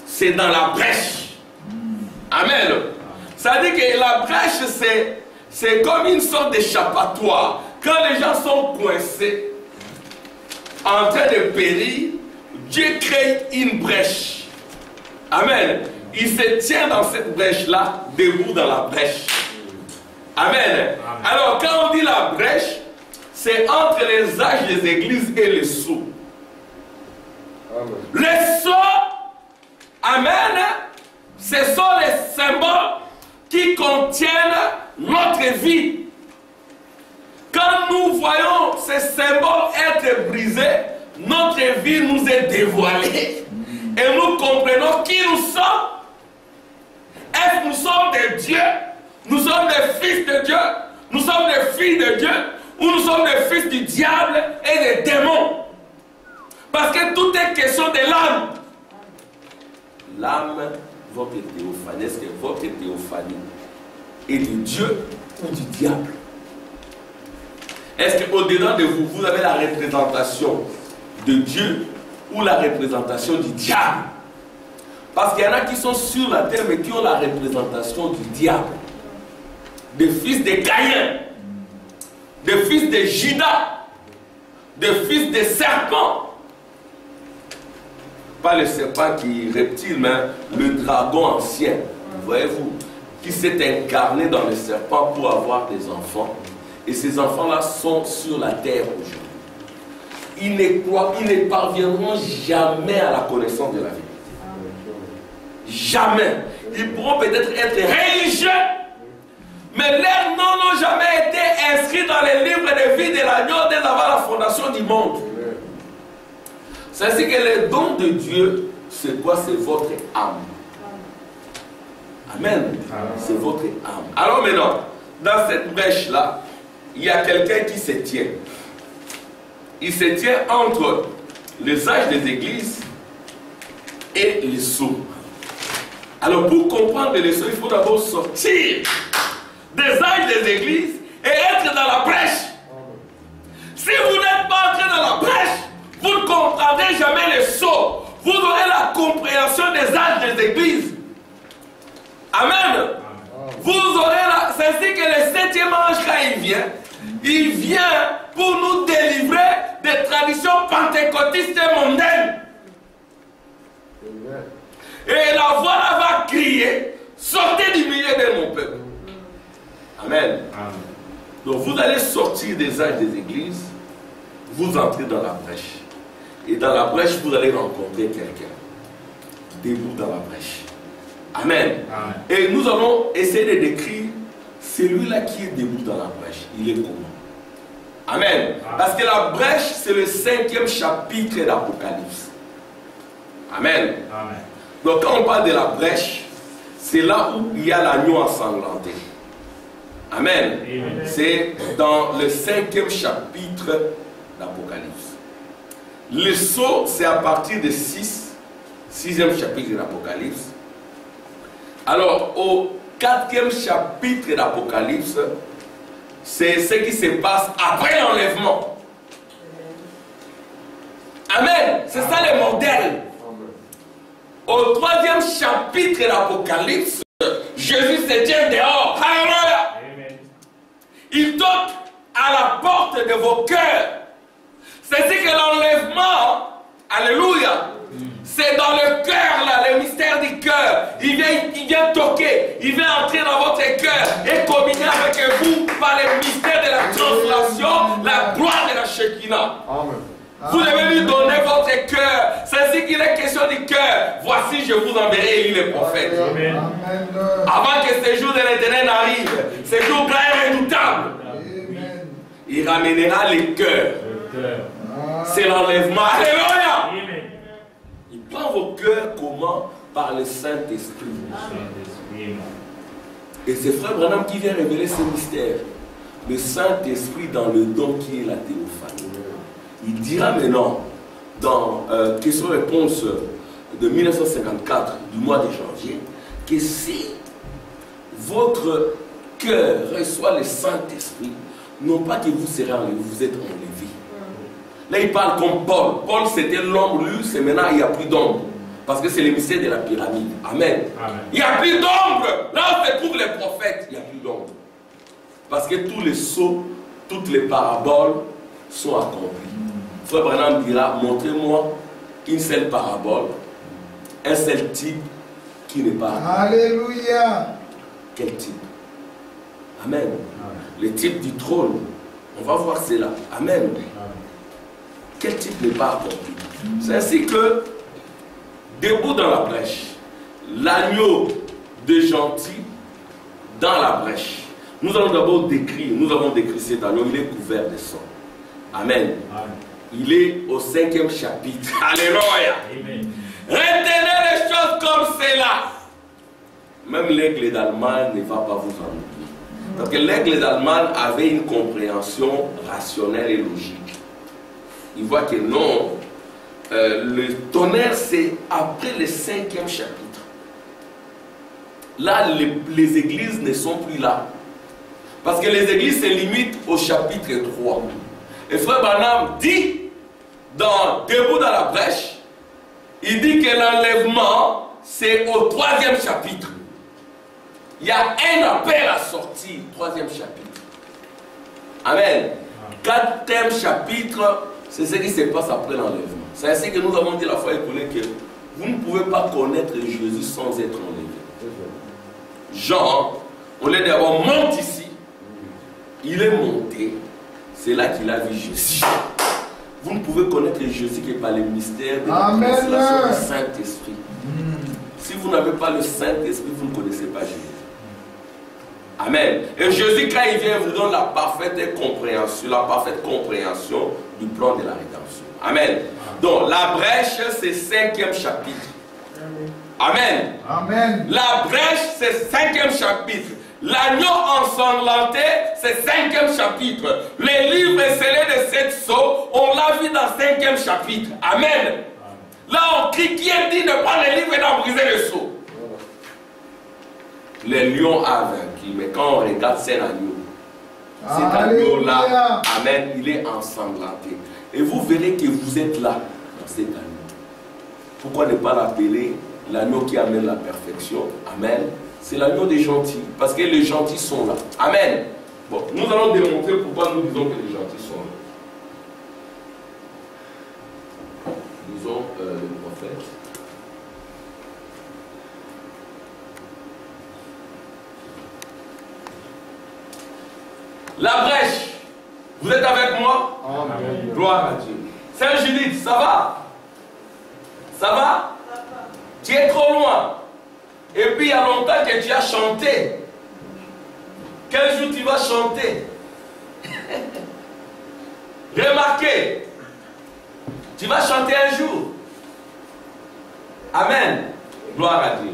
c'est dans la brèche. Amen. Ça veut dire que la brèche, c'est comme une sorte d'échappatoire. Quand les gens sont coincés, en train de périr, Dieu crée une brèche. Amen. Il se tient dans cette brèche-là, debout dans la brèche. Amen. Alors, quand on dit la brèche, c'est entre les âges des églises et les sceaux. Les sceaux, amen, ce sont les symboles qui contiennent notre vie. Quand nous voyons ces symboles être brisés, notre vie nous est dévoilée. Et nous comprenons qui nous sommes. Est-ce que nous sommes des dieux? Nous sommes des fils de Dieu? Nous sommes des filles de Dieu? Ou nous sommes des fils du diable et des démons? Parce que tout est question de l'âme. L'âme, votre théophanie, est-ce que votre théophanie est de Dieu ou du diable? Est-ce qu'au-dedans de vous, vous avez la représentation de Dieu ou la représentation du diable? Parce qu'il y en a qui sont sur la terre mais qui ont la représentation du diable. Des fils de Caïn, des fils de Judas, des fils de serpents. Pas le serpent qui est reptile, mais le dragon ancien, voyez-vous, qui s'est incarné dans le serpent pour avoir des enfants. Et ces enfants-là sont sur la terre aujourd'hui. Ils ne parviendront jamais à la connaissance de la vérité. Jamais. Ils pourront peut-être être religieux, mais leurs noms n'ont jamais été inscrits dans les livres de vie de l'agneau dès avant la fondation du monde. C'est ainsi que les dons de Dieu, c'est quoi? C'est votre âme. Amen. C'est votre âme. Alors maintenant, dans cette brèche-là, il y a quelqu'un qui se tient. Il se tient entre les âges des églises et les sceaux. Alors pour comprendre les sceaux, il faut d'abord sortir des âges des églises et être dans la brèche. Si vous n'êtes pas entré dans la brèche, vous ne comprendrez jamais les sceaux. Vous aurez la compréhension des âges des églises. Amen. Vous aurez la... C'est ainsi que le 7e ange, quand il vient pour nous délivrer des traditions pentecôtistes et mondaines. Et la voix là va crier, sortez du milieu de mon peuple. Amen. Donc vous allez sortir des âges des églises, vous entrez dans la brèche. Et dans la brèche, vous allez rencontrer quelqu'un. Debout dans la brèche. Amen. Amen. Et nous allons essayer de décrire celui-là qui est debout dans la brèche. Il est comment? Amen. Amen. Parce que la brèche, c'est le 5e chapitre d'Apocalypse. Amen. Amen. Donc quand on parle de la brèche, c'est là où il y a l'agneau ensanglanté. Amen. Amen. C'est dans le 5e chapitre d'Apocalypse. Le sceau, c'est à partir de 6e chapitre d'Apocalypse. Alors, au 4e chapitre d'Apocalypse, c'est ce qui se passe après l'enlèvement. Amen. C'est ça le modèle. Au 3e chapitre d'Apocalypse, Jésus se tient dehors. Alléluia. Il toque à la porte de vos cœurs. C'est ce que l'enlèvement, alléluia, c'est dans le cœur, là, le mystère du cœur. Il vient toquer, il vient entrer dans votre cœur et communier avec vous par le mystère de la translation, la gloire de la Shekinah. Amen. Vous devez lui donner votre cœur. C'est ainsi qu'il est question du cœur. Voici, je vous enverrai Élie le prophète. Amen. Avant que ce jour de l'Éternel n'arrive, ce jour grand et redoutable, il ramènera les cœurs. C'est l'enlèvement. Alléluia. Il prend vos cœurs comment? Par le Saint-Esprit. Et c'est Frère Branham qui vient révéler ce mystère. le Saint-Esprit dans le don qui est la théophanie. Il dira maintenant, dans question-réponse de 1954, du mois de janvier, que si votre cœur reçoit le Saint-Esprit, non pas que vous serez enlevé, vous êtes enlevé. Là, il parle comme Paul. Paul, c'était l'ombre, lui, c'est maintenant, il n'y a plus d'ombre. Parce que c'est le mystère de la pyramide. Amen. Amen. Il n'y a plus d'ombre. Là où se trouvent les prophètes, il n'y a plus d'ombre. Parce que tous les sceaux, toutes les paraboles sont accomplies. Frère Branham dira, montrez-moi une seule parabole, un seul type qui n'est pas. Alléluia. Quel type? Amen. Amen. Le type du trône. On va voir cela. Amen. Amen. Quel type n'est pas accompli? C'est ainsi que, debout dans la brèche, l'agneau de gentil dans la brèche. Nous allons d'abord décrire, nous avons décrit cet agneau, il est couvert de sang. Amen. Amen. Il est au 5e chapitre. Alléluia. Amen. Retenez les choses comme cela. Même l'aigle d'Allemagne ne va pas vous en oublier. Parce que l'aigle d'Allemagne avait une compréhension rationnelle et logique. Il voit que non, le tonnerre c'est après le 5e chapitre. Là, les églises ne sont plus là. Parce que les églises se limitent au chapitre 3. Et Frère Branham dit, debout dans la brèche, il dit que l'enlèvement, c'est au 3e chapitre. Il y a un appel à sortir, 3e chapitre. Amen. 4e chapitre, c'est ce qui se passe après l'enlèvement. C'est ainsi que nous avons dit la fois écoulée que vous ne pouvez pas connaître Jésus sans être enlevé. Jean, on l'a d'abord monte ici. Il est monté. C'est là qu'il a vu Jésus. Vous ne pouvez connaître Jésus que par le mystère de la consolation du Saint-Esprit. Si vous n'avez pas le Saint-Esprit, vous ne connaissez pas Jésus. Amen. Et Jésus, quand il vient, vous donne la parfaite compréhension du plan de la rédemption. Amen. Donc, la brèche, c'est 5e chapitre. Amen. Amen. La brèche, c'est 5e chapitre. L'agneau ensanglanté, c'est 5e chapitre. Les livres scellés de 7 sceaux, on l'a vu dans 5e chapitre. Amen. Là, on crie, qui est dit de prendre les livres et d'en briser le sceau? Le lion a vaincu, mais quand on regarde cet agneau, cet agneau-là, amen, il est ensanglanté. Et vous verrez que vous êtes là, dans cet agneau. Pourquoi ne pas l'appeler l'agneau qui amène la perfection? Amen. C'est l'agneau des gentils, parce que les gentils sont là. Amen. Bon, nous allons démontrer pourquoi nous disons que les gentils sont là. Disons le prophète. La brèche. Vous êtes avec moi? Amen. Gloire à Dieu. Saint-Judith, ça va? Ça va? Tu es trop loin. Et puis il y a longtemps que tu as chanté. Quel jour tu vas chanter? Remarquez. Tu vas chanter un jour. Amen. Gloire à Dieu.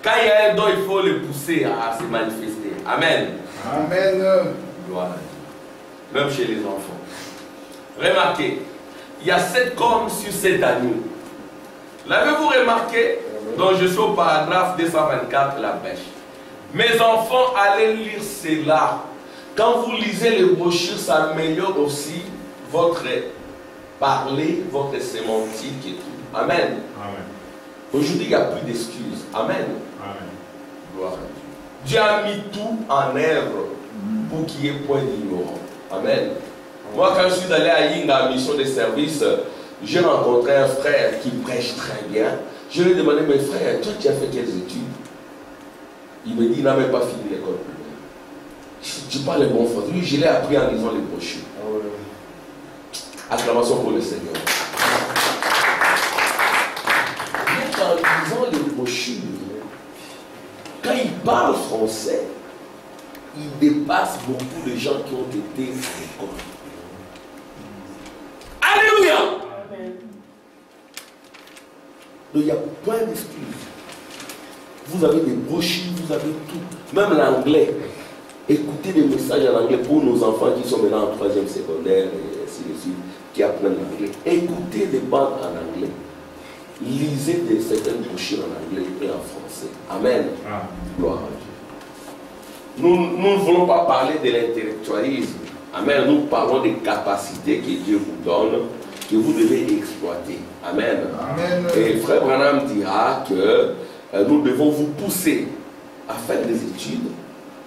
Quand il y a un don, il faut le pousser à se manifester. Amen. Amen. Gloire à Dieu. Même chez les enfants. Remarquez. Il y a 7 cornes sur 7 agneaux. L'avez-vous remarqué? Donc je suis au paragraphe 224, la brèche. Mes enfants, allez lire cela. Quand vous lisez les brochures, ça améliore aussi votre parler, votre sémantique et tout. Amen. Amen. Aujourd'hui, il n'y a plus d'excuses. Amen. Amen. Gloire à Dieu. Dieu a mis tout en œuvre pour qu'il n'y ait point d'ignorant. Amen. Moi, quand je suis allé à Yinga, mission de service, j'ai rencontré un frère qui prêche très bien. Je lui ai demandé, mais frère, toi tu as fait quelles études? Il me dit, il n'a même pas fini l'école primaire. Tu parles le bon français. Lui, je l'ai appris en lisant les brochures. Acclamation pour le Seigneur. Mais en lisant les brochures, quand il parle français, il dépasse beaucoup de gens qui ont été à l'école. Alléluia! Donc il n'y a point d'excuse. Vous avez des brochures, vous avez tout. Même l'anglais Écoutez des messages en anglais pour nos enfants qui sont maintenant en 3e secondaire et ainsi de suite, qui apprennent l'anglais. Écoutez des bandes en anglais. Lisez certaines brochures en anglais et en français. Amen. Gloire à Dieu. Nous ne voulons pas parler de l'intellectualisme. Amen. Nous parlons des capacités que Dieu vous donne, que vous devez exploiter. Amen. Amen. Et Frère Branham dira que nous devons vous pousser à faire des études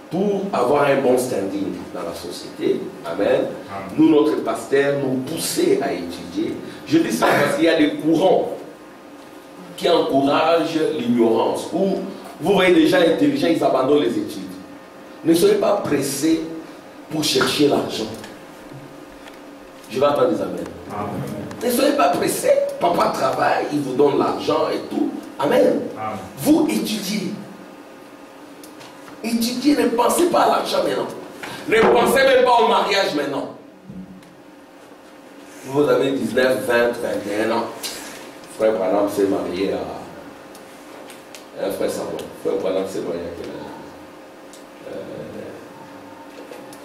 pour avoir un bon standing dans la société. Amen. Nous, notre pasteur, nous pousser à étudier. Je dis ça parce qu'il y a des courants qui encouragent l'ignorance. Ou vous voyez des gens intelligents, ils abandonnent les études. Ne soyez pas pressés pour chercher l'argent. Je vais attendre des amens. Ne soyez pas pressés. Papa travaille, il vous donne l'argent et tout. Amen. Vous étudiez. Étudiez, ne pensez pas à l'argent maintenant. Ne pensez même pas au mariage maintenant. Vous avez 19, 20, 21 ans. Frère Branham s'est marié à un frère Savon. Frère Branham s'est marié à quel âge?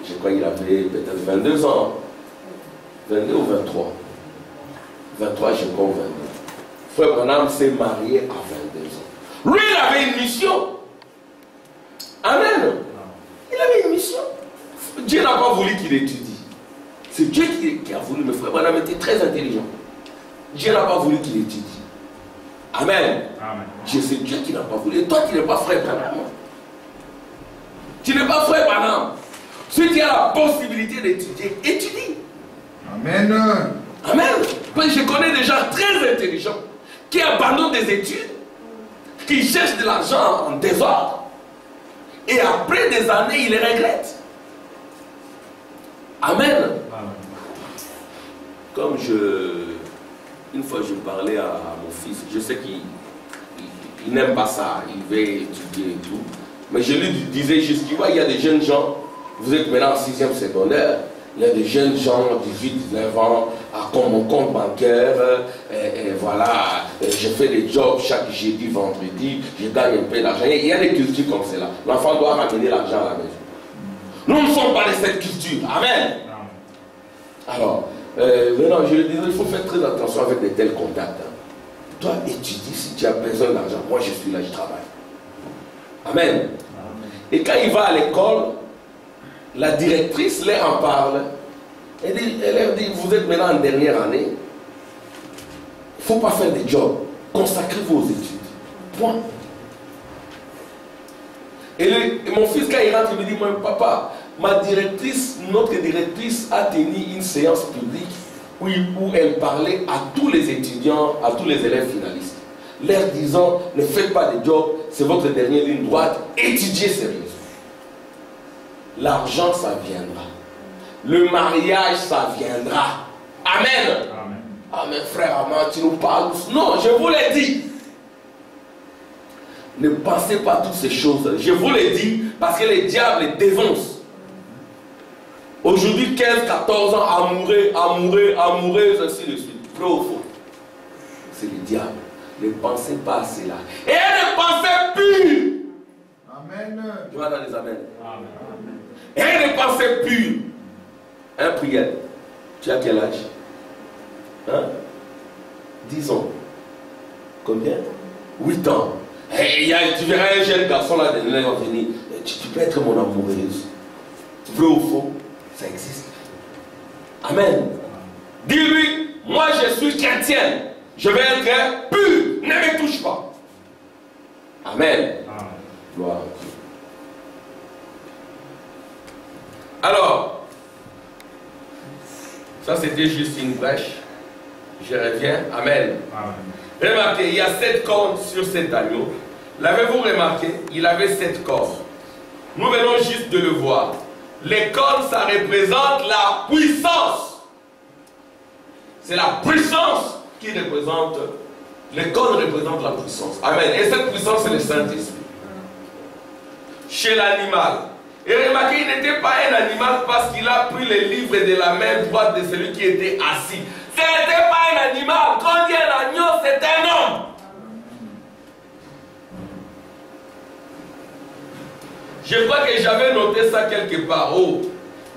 Je crois qu'il avait peut-être 22 ans. 22 ou 23. 23, je crois, 22. Frère Branham s'est marié à 22 ans. Lui, il avait une mission. Amen. Il avait une mission. Dieu n'a pas voulu qu'il étudie. C'est Dieu qui a voulu. Mais Frère Branham était très intelligent. Dieu n'a pas voulu qu'il étudie. Amen. C'est Dieu qui n'a pas voulu. Et toi, tu n'es pas Frère Branham. Tu n'es pas Frère Branham. Si tu as la possibilité d'étudier, étudie. Amen. Amen. Je connais des gens très intelligents qui abandonnent des études, qui cherchent de l'argent en désordre, et après des années, ils les regrettent. Amen. Comme une fois je parlais à mon fils, je sais qu'il n'aime pas ça, il veut étudier et tout, mais je lui disais juste, tu vois, il y a des jeunes gens, vous êtes maintenant en 6e secondaire, il y a des jeunes gens, 18, 19 ans, comme mon compte bancaire, et voilà, je fais des jobs chaque jeudi, vendredi, je gagne un peu d'argent. Il y a des cultures comme cela. L'enfant doit ramener l'argent à la maison. Nous ne sommes pas de cette culture. Amen. Alors, maintenant, je lui dis, il faut faire très attention avec de tels contacts. Toi, étudie si tu as besoin d'argent. Moi, je suis là, je travaille. Amen. Et quand il va à l'école, la directrice leur en parle. Elle leur dit, vous êtes maintenant en dernière année. Il ne faut pas faire des jobs. Consacrez-vous aux études. Point. Et mon fils, quand il rentre, il me dit, moi, papa, notre directrice a tenu une séance publique où elle parlait à tous les étudiants, à tous les élèves finalistes. Leur disant, ne faites pas de jobs, c'est votre dernière ligne droite, étudiez sérieusement. L'argent, ça viendra. Le mariage, ça viendra. Amen. Amen, frère Amand, tu nous parles. Non, je vous l'ai dit. Ne pensez pas à toutes ces choses. Je vous l'ai dit parce que les diables les dévancent. Aujourd'hui, 15, 14 ans, amoureuse, ainsi de suite. Vrai ou faux? C'est le diable. Ne pensez pas à cela. Et ne pensez plus. Amen. Je vais dans les amens. Et ne pensez plus. Un prière. Tu as quel âge? Hein? 10 ans. Combien? 8 ans. Hey, tu verras un jeune garçon là, de va venir. Tu peux être mon amoureuse. Vrai ou faux? Ça existe. Amen. Dis-lui, moi je suis chrétienne. Je vais être pur. Ne me touche pas. Amen. Gloire à Dieu. Alors, ça c'était juste une brèche. Je reviens. Amen. Remarquez, il y a 7 cornes sur cet agneau. L'avez-vous remarqué? Il avait 7 cornes. Nous venons juste de le voir. Les cornes, ça représente la puissance. C'est la puissance qui représente. Les cornes représentent la puissance. Amen. Et cette puissance, c'est le Saint-Esprit. Chez l'animal. Et remarquez, il n'était pas un animal parce qu'il a pris les livres de la main droite de celui qui était assis. Ce n'était pas un animal. Quand il y a un agneau, c'est un homme. Je crois que j'avais noté ça quelque part. Oh,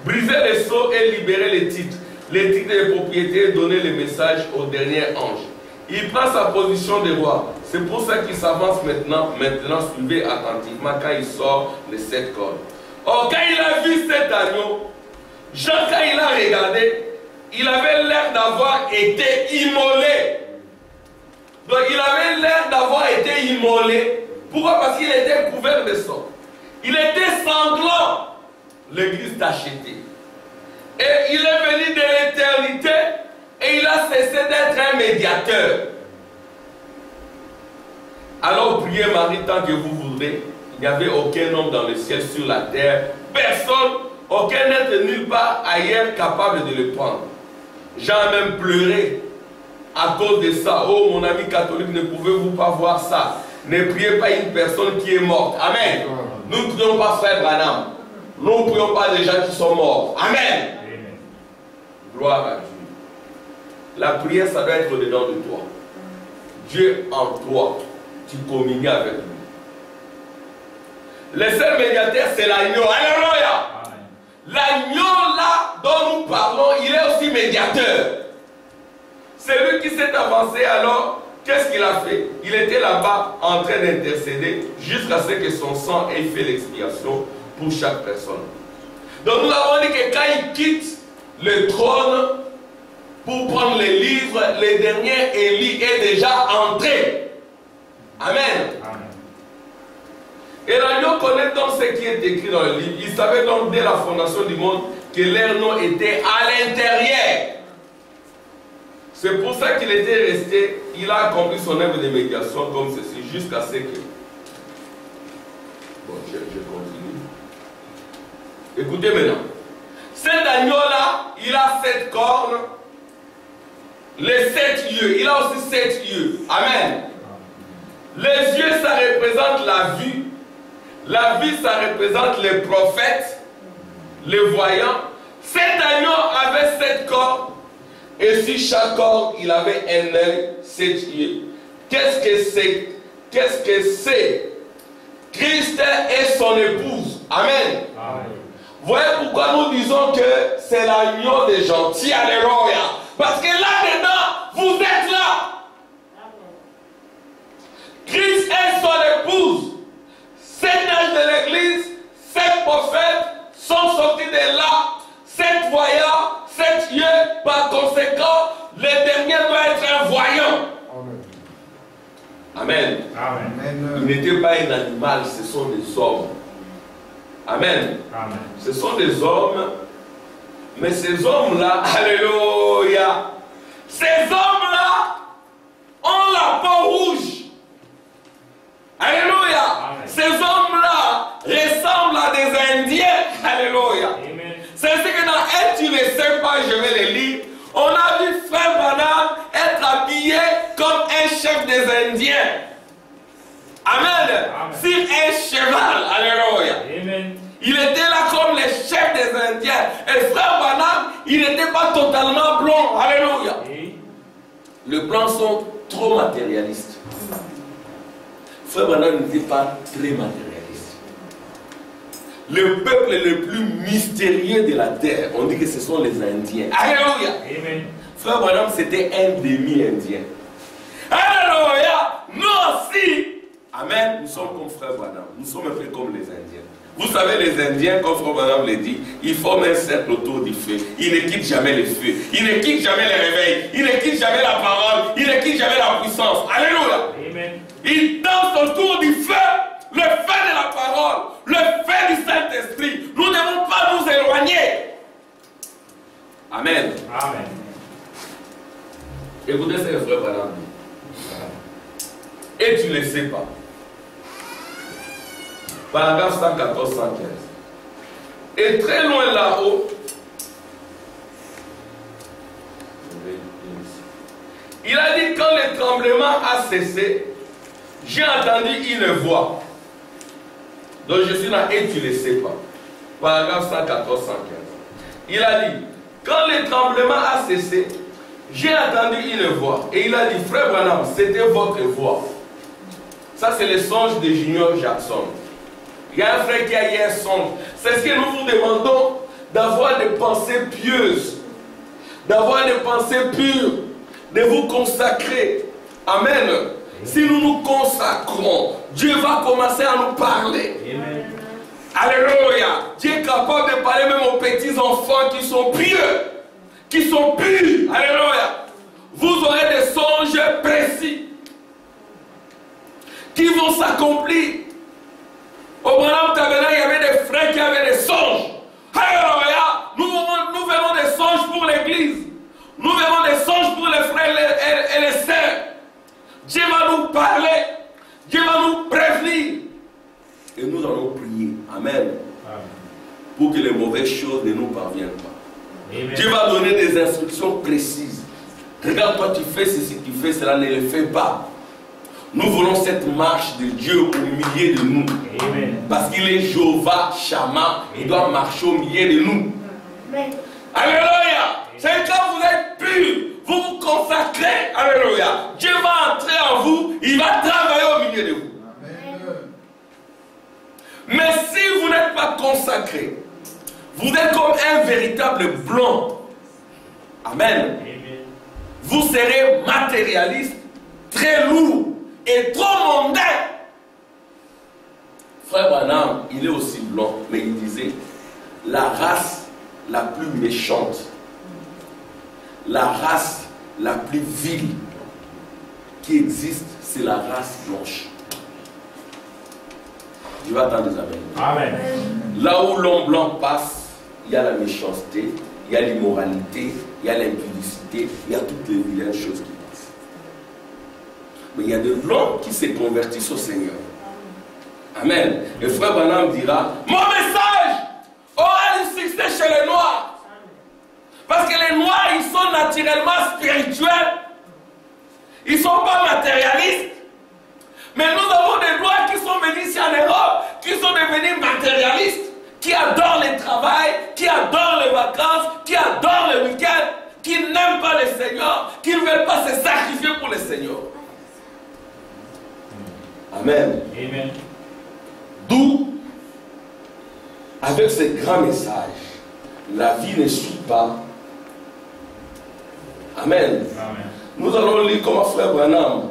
briser les sceaux et libérer les titres. Les titres des propriétés et donner les messages au dernier ange. Il prend sa position de roi. C'est pour ça qu'il s'avance maintenant. Maintenant, suivez attentivement quand il sort les 7 cordes. Or, quand il a vu cet agneau, Jean, quand il a regardé, il avait l'air d'avoir été immolé. Donc, il avait l'air d'avoir été immolé. Pourquoi? Parce qu'il était couvert de sang. Il était sanglant. L'église t'a acheté. Et il est venu de l'éternité et il a cessé d'être un médiateur. Alors priez Marie tant que vous voudrez. Il n'y avait aucun homme dans le ciel, sur la terre. Personne, aucun être nulle part ailleurs capable de le prendre. Jean a même pleuré à cause de ça. Oh mon ami catholique, ne pouvez-vous pas voir ça? Ne priez pas une personne qui est morte. Amen. Nous ne prions pas frère Branham. Nous ne prions pas des gens qui sont morts. Amen. Gloire à Dieu. La prière, ça doit être au-dedans de toi. Dieu en toi. Tu communies avec lui. Le seul médiateur, c'est l'agneau. Alléluia. L'agneau là dont nous parlons, il est aussi médiateur. C'est lui qui s'est avancé alors. Qu'est-ce qu'il a fait? Il était là-bas en train d'intercéder jusqu'à ce que son sang ait fait l'expiation pour chaque personne. Donc nous avons dit que quand il quitte le trône pour prendre les livres, le dernier Élie est déjà entré. Amen. Et l'agneau connaît donc ce qui est écrit dans le livre. Il savait donc dès la fondation du monde que leur nom était à l'intérieur. C'est pour ça qu'il était resté, il a accompli son œuvre de médiation comme ceci, jusqu'à ce que... Bon, je continue. Écoutez maintenant. Cet agneau-là, il a 7 cornes, les 7 yeux. Il a aussi 7 yeux. Amen. Les yeux, ça représente la vue. La vue, ça représente les prophètes, les voyants. Cet agneau avait 7 cornes. Et sur chaque corps, il avait un œil, 7 yeux. Qu'est-ce que c'est? Qu'est-ce que c'est? Christ et son épouse. Amen. Amen. Voyez pourquoi nous disons que c'est l'agneau des gentils. Alléluia. Parce que là-dedans, vous êtes là. Christ et son épouse. 7 âges de l'église, 7 prophètes sont sortis de là. 7 voyants, 7 yeux. Par conséquent, le dernier doit être un voyant. Amen. Amen. Il n'était pas un animal, ce sont des hommes. Amen. Amen. Ce sont des hommes, mais ces hommes-là, alléluia, ces hommes-là ont la peau rouge. Alléluia. Amen. Ces hommes-là ressemblent à des Indiens. Alléluia. C'est ce que dans un, tu ne sais pas, je vais le lire. On a vu frère Branham être habillé comme un chef des Indiens. Amen. Amen. Sur un cheval. Alléluia. Amen. Il était là comme le chef des Indiens. Et frère Branham, il n'était pas totalement blanc. Alléluia. Les blancs sont trop matérialistes. Frère Branham n'était pas très matérialiste. Le peuple le plus mystérieux de la terre, on dit que ce sont les Indiens. Alléluia. Amen. Frère Branham, c'était un demi-indien. Alléluia. Nous aussi. Amen. Nous sommes comme frère Branham. Nous sommes un peu comme les Indiens. Vous savez, les Indiens, comme frère Branham le dit, ils forment un cercle autour du feu. Ils ne quittent jamais le feu. Ils ne quittent jamais le réveil. Ils ne quittent jamais la parole. Ils ne quittent jamais la puissance. Alléluia. Amen. Ils dansent autour du feu. Le feu de la parole, le feu du Saint-Esprit. Nous ne devons pas nous éloigner. Amen. Amen. Écoutez ce que le frère Branham dit. Et tu ne le sais pas. Paragraphe 114-115. Et très loin là-haut, il a dit quand le tremblement a cessé, j'ai entendu une voix. Donc je suis là et tu ne le sais pas. Paragraphe 114-115. Il a dit, quand le tremblement a cessé, j'ai entendu une voix. Et il a dit, frère Branham, c'était votre voix. Ça c'est le songe de Junior Jackson. Il y a un frère qui a eu un songe. C'est ce que nous vous demandons, d'avoir des pensées pieuses, d'avoir des pensées pures, de vous consacrer. Amen. Si nous nous consacrons, Dieu va commencer à nous parler. Amen. Alléluia. Dieu est capable de parler même aux petits enfants qui sont pieux, qui sont purs. Alléluia. Vous aurez des songes précis qui vont s'accomplir. Au Branham Tabernacle, il y avait des frères qui avaient des songes. Alléluia. Nous verrons des songes pour l'église. Nous verrons des songes pour les frères et les sœurs. Dieu va nous parler. Dieu va nous prévenir. Et nous allons prier. Amen. Pour que les mauvaises choses ne nous parviennent pas. Amen. Dieu va donner des instructions précises. Regarde, toi tu fais ceci, tu fais cela, ne le fais pas. Nous voulons cette marche de Dieu au milieu de nous. Amen. Parce qu'il est Jéhovah Shammah. Il doit marcher au milieu de nous. Amen. Alléluia. C'est quand vous êtes pur, vous vous consacrez. Alléluia. Dieu va entrer en vous. Il va travailler au milieu de vous. Amen. Mais si vous n'êtes pas consacré, vous êtes comme un véritable blanc. Amen. Amen. Vous serez matérialiste, très lourd et trop mondain. Frère Branham, il est aussi blanc, mais il disait, la race la plus méchante, la race la plus vile qui existe, c'est la race blanche. Je vais attendre des amens. Amen. Là où l'homme blanc passe, il y a la méchanceté, il y a l'immoralité, il y a l'impudicité, il y a toutes les vilaines choses qui passent. Mais il y a des blancs qui se convertissent au Seigneur. Amen. Et frère Branham dira, mon message aura du succès chez les Noirs. Parce que les Noirs, ils sont naturellement spirituels. Ils ne sont pas matérialistes. Mais nous avons des Noirs qui sont venus ici en Europe, qui sont devenus matérialistes, qui adorent le travail, qui adorent les vacances, qui adorent le week-end, qui n'aiment pas le Seigneur, qui ne veulent pas se sacrifier pour le Seigneur. Amen. Amen. D'où, avec ce grand message, la vie ne suit pas. Amen. Amen. Nous allons lire comment frère Branham,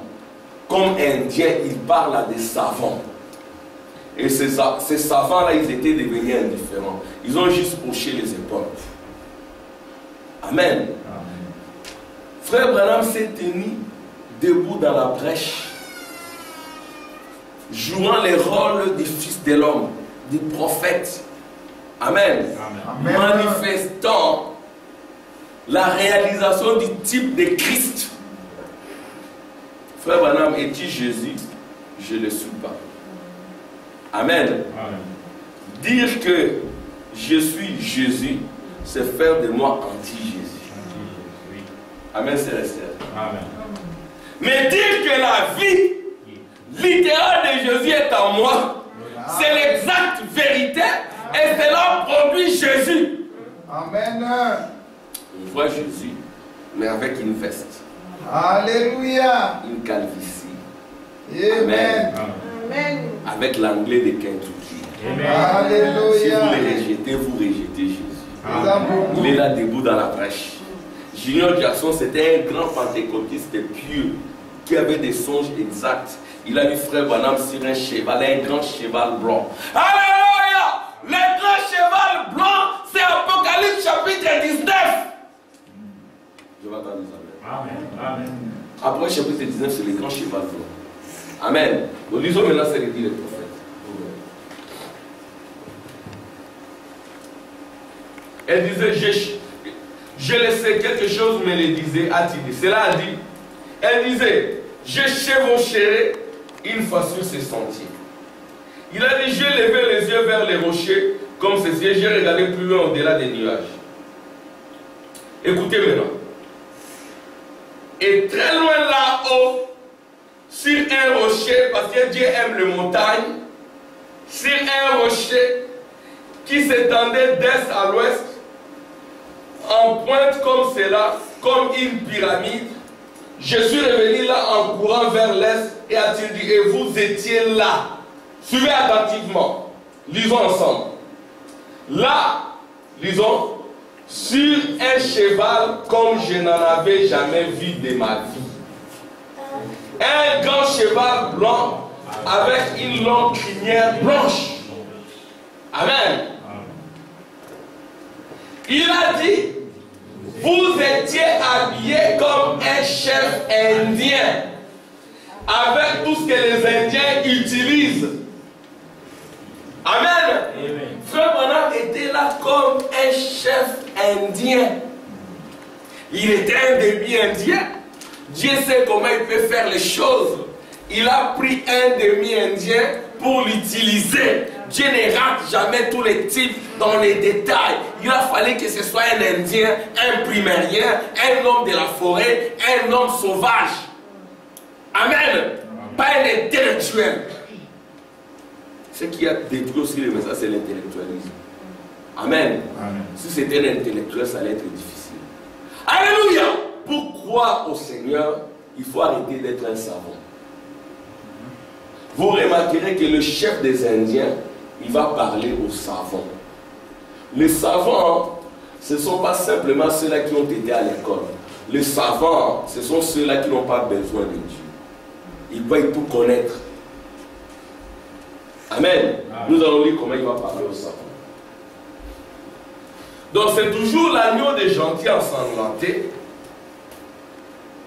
comme indien, il parle à des savants. Et ces savants-là, ils étaient devenus indifférents. Ils ont juste hoché les épaules. Amen. Amen. Frère Branham s'est tenu debout dans la brèche, jouant les rôles du Fils de l'homme, du prophète. Amen. Amen. Manifestant la réalisation du type de Christ. Frère Branham, es-tu Jésus? Je ne le suis pas. Amen. Amen. Dire que je suis Jésus, c'est faire de moi anti-Jésus. Amen, c'est resté. Amen. Mais dire que la vie littérale de Jésus est en moi, c'est l'exacte vérité et cela produit Jésus. Amen. On voit Jésus, mais avec une veste. Alléluia. Une calvitie. Amen. Amen. Avec l'anglais de Kentucky. Amen. Alléluia. Si vous le rejetez, vous rejetez Jésus. Amen. Il est là debout dans la brèche. Junior Jackson, c'était un grand pentecôtiste pieux qui avait des songes exacts. Il a vu frère Branham sur un cheval, un grand cheval blanc. Alléluia! Le grand cheval blanc, c'est Apocalypse chapitre 19. Je vais attendre les amens. Amen. Amen. Après chapitre 19, c'est le grand cheval blanc. Amen. Nous lisons maintenant ce que dit le prophète. Elle disait, je laissais quelque chose, mais elle disait, a-t-il dit. Cela a dit. Elle disait, je chevaucherai une fois sur ces sentiers. Il a dit, j'ai levé les yeux vers les rochers, comme ceci, j'ai regardé plus loin au-delà des nuages. Écoutez maintenant. Et très loin là-haut, sur un rocher, parce que Dieu aime les montagnes, sur un rocher qui s'étendait d'est à l'ouest, en pointe comme cela, comme une pyramide, je suis revenu là en courant vers l'est et a-t-il dit, et vous étiez là. Suivez attentivement. Lisons ensemble. Là, lisons, sur un cheval comme je n'en avais jamais vu de ma vie. Un grand cheval blanc avec une longue crinière blanche. Amen. Il a dit, vous étiez habillés comme un chef indien, avec tout ce que les Indiens utilisent. Amen. Amen. Frère Branham était là comme un chef indien. Il était un demi-indien. Dieu sait comment il peut faire les choses. Il a pris un demi-indien pour l'utiliser. Dieu ne rate jamais tous les types dans les détails. Il a fallu que ce soit un Indien, un primérien, un homme de la forêt, un homme sauvage. Amen. Pas un intellectuel. Ce qui a détruit aussi le message, c'est l'intellectualisme. Amen. Amen. Si c'était un intellectuel, ça allait être difficile. Alléluia. Pour croire au Seigneur, il faut arrêter d'être un savant. Vous remarquerez que le chef des Indiens, il va parler aux savants. Les savants, ce ne sont pas simplement ceux-là qui ont été à l'école. Les savants, ce sont ceux-là qui n'ont pas besoin de Dieu. Ils veulent tout connaître. Amen. Nous allons lire comment il va parler aux savants. Donc c'est toujours l'agneau des gentils ensanglanté,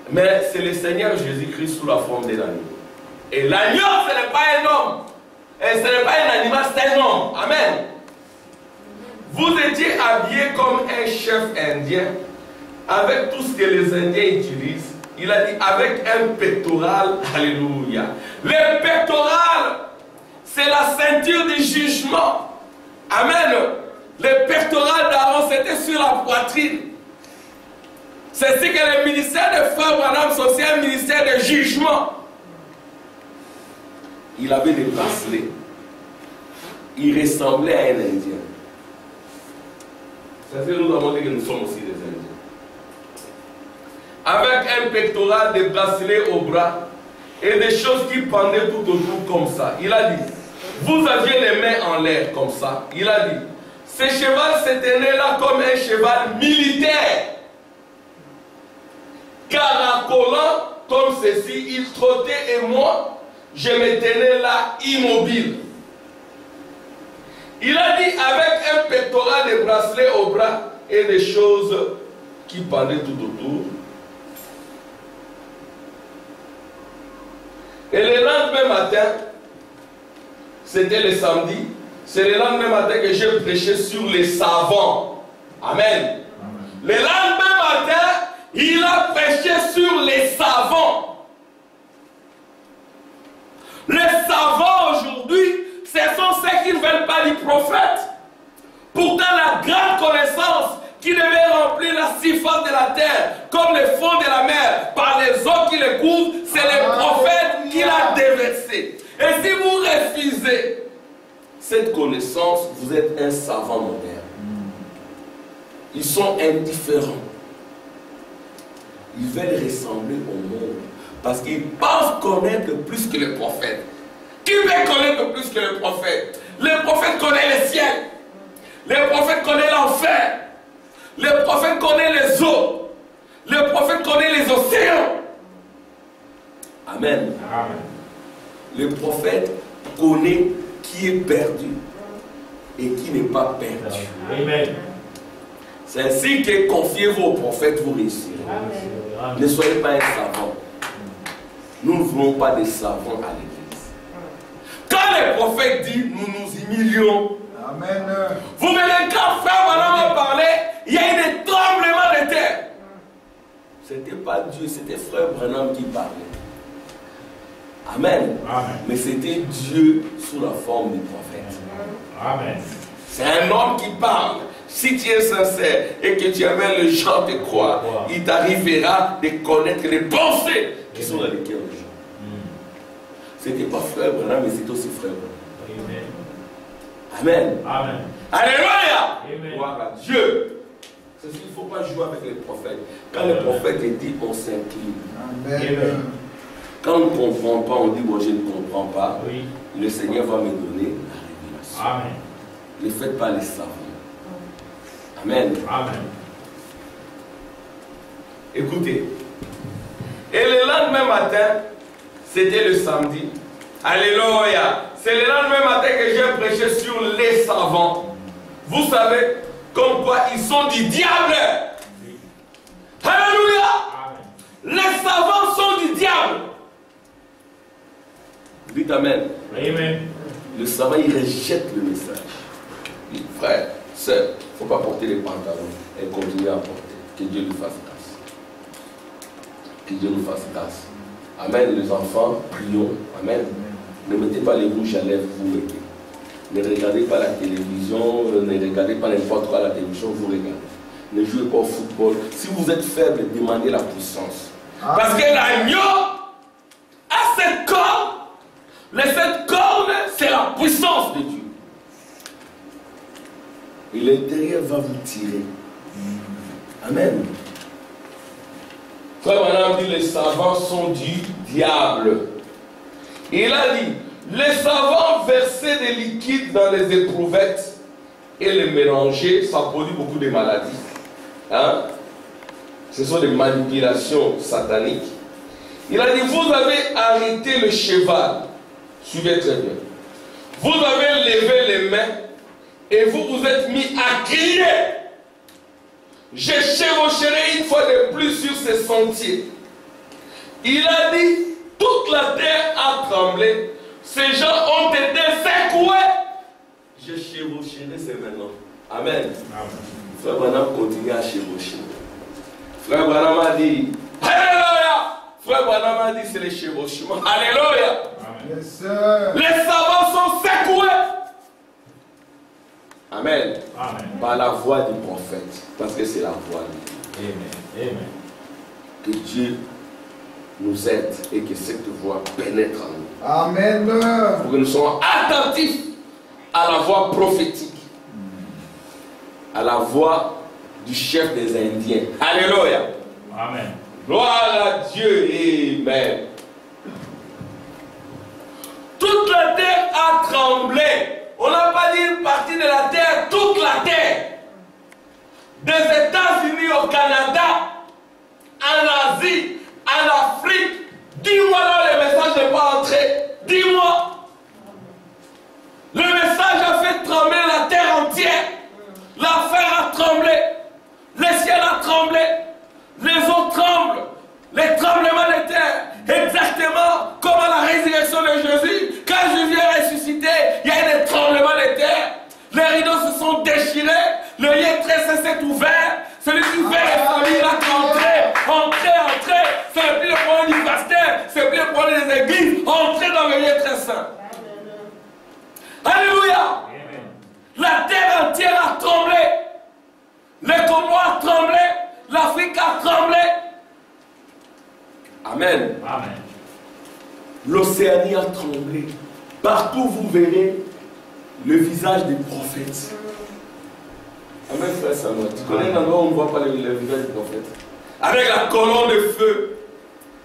mais c'est le Seigneur Jésus-Christ sous la forme de l'agneau. Et l'agneau, ce n'est pas un homme. Et ce n'est pas un animal, c'est un homme. Amen. Vous étiez habillés comme un chef indien, avec tout ce que les Indiens utilisent. Il a dit avec un pectoral. Alléluia. Le pectoral, c'est la ceinture du jugement. Amen. Le pectoral d'Aaron, c'était sur la poitrine. C'est ce que le ministère de Frère Branham, c'est un ministère de jugement. Il avait des bracelets. Il ressemblait à un Indien. Ça fait nous avons dit que nous sommes aussi des Indiens. Avec un pectoral, des bracelets au bras et des choses qui pendaient tout autour comme ça. Il a dit, vous aviez les mains en l'air comme ça. Il a dit, ce cheval se tenait là comme un cheval militaire. Caracolant comme ceci, il trottait et moi, je me tenais là immobile. Il a dit avec un pectoral de bracelets au bras et des choses qui pendaient tout autour. Et le lendemain matin, c'était le samedi, c'est le lendemain matin que j'ai prêché sur les savants. Amen. Le lendemain matin, il a prêché sur les savants. Les savants aujourd'hui, ce sont ceux qui ne veulent pas du prophète. Pourtant, la grande connaissance qui devait remplir la surface de la terre, comme le fond de la mer, par les eaux qui le couvrent, c'est le prophète qui l'a déversé. Et si vous refusez cette connaissance, vous êtes un savant moderne. Ils sont indifférents. Ils veulent ressembler au monde. Parce qu'ils pensent connaître plus que le prophète. Qui veut connaître plus que le prophète? Le prophète connaît le ciel. Le prophète connaît l'enfer. Le prophète connaît les eaux. Le prophète connaît les océans. Amen. Amen. Le prophète connaît qui est perdu et qui n'est pas perdu. Amen. C'est ainsi que confiez-vous au prophète, vous réussirez. Amen. Ne soyez pas un savant. Nous ne voulons pas des savants à l'église. Quand le prophète dit nous nous humilions, amen. Vous verrez quand Frère Branham a parlé, il y a eu des tremblements de terre. Ce n'était pas Dieu, c'était Frère Branham qui parlait. Amen. Amen. Mais c'était Dieu sous la forme du prophète. Amen. C'est un homme qui parle. Si tu es sincère et que tu amènes les gens de croire, il t'arrivera de connaître les pensées qui sont dans les cœurs des gens. Ce n'était pas Frère Branham, mais c'est aussi Frère Branham. Amen. Amen. Alléluia. Gloire à Dieu. C'est ce qu'il ne faut pas jouer avec les prophètes. Quand le prophète est dit, on s'incline. Amen. Quand on ne comprend pas, on dit, bon, je ne comprends pas. Oui. Le Seigneur va me donner la révélation. Amen. Ne faites pas les savants. Amen. Amen. Écoutez. Et le lendemain matin, c'était le samedi. Alléluia. C'est le lendemain matin que j'ai prêché sur les savants. Vous savez, comme quoi ils sont du diable. Alléluia. Les savants sont du diable. Dites Amen. Amen. Le savant, il rejette le message. Il dit, frère, sœur, il ne faut pas porter les pantalons et continuer à porter. Que Dieu nous fasse grâce. Que Dieu nous fasse grâce. Amen. Les enfants, prions. Amen. Ne mettez pas les rouges à lèvres, vous mettez. Ne regardez pas la télévision, ne regardez pas n'importe quoi la télévision, vous regardez. Ne jouez pas au football. Si vous êtes faible, demandez la puissance. Parce que l'agneau a cette corne. Cette corne, c'est la puissance de Dieu. Et l'intérieur va vous tirer. Amen. Frère Branham dit, les savants sont du diable. Il a dit, les savants versaient des liquides dans les éprouvettes et les mélanger, ça produit beaucoup de maladies. Hein? Ce sont des manipulations sataniques. Il a dit, vous avez arrêté le cheval. Suivez très bien. Vous avez levé les mains et vous vous êtes mis à crier. Je chevaucherai une fois de plus sur ces sentiers. Il a dit, toute la terre a tremblé. Ces gens ont été secoués. Je chevaucherai ces maintenant. Amen. Frère Branham continue à chevaucher. Frère Branham a dit, Alléluia. Frère Branham a dit, c'est les chevauchements. Alléluia. Yes, les savants sont secoués. Amen. Amen. Par la voix du prophète. Parce que c'est la voix de Dieu. Amen. Amen. Que Dieu nous aide et que cette voix pénètre en nous. Amen. Pour que nous soyons attentifs à la voix prophétique. À la voix du chef des Indiens. Alléluia. Amen. Gloire à Dieu. Amen. Toute la terre a tremblé. On n'a pas dit une partie de la terre, toute la terre. Des États-Unis au Canada, en Asie, en Afrique. Dis-moi là, le message n'est pas entré. Dis-moi. Le message a fait trembler la terre entière. L'affaire a tremblé. Le ciel a tremblé. Les eaux tremblent. Les tremblements de terre. Exactement comme à la résurrection de Jésus. Quand Jésus est ressuscité, il y a eu des tremblements de terre. Les rideaux se sont déchirés. Le lieu très s'est ouvert. Celui qui fait les familles, il a entré. C'est plus le problème du pasteur. C'est plus le problème des églises. Entrer dans le lieu très saint. Alléluia. La terre entière a tremblé. Le Congo a tremblé. L'Afrique a tremblé. Amen. Amen. L'Océanie a tremblé. Partout vous verrez le visage des prophètes. Amen, frère Samuel. Tu connais un endroit où on ne voit pas le visage des prophètes? Avec la colonne de feu.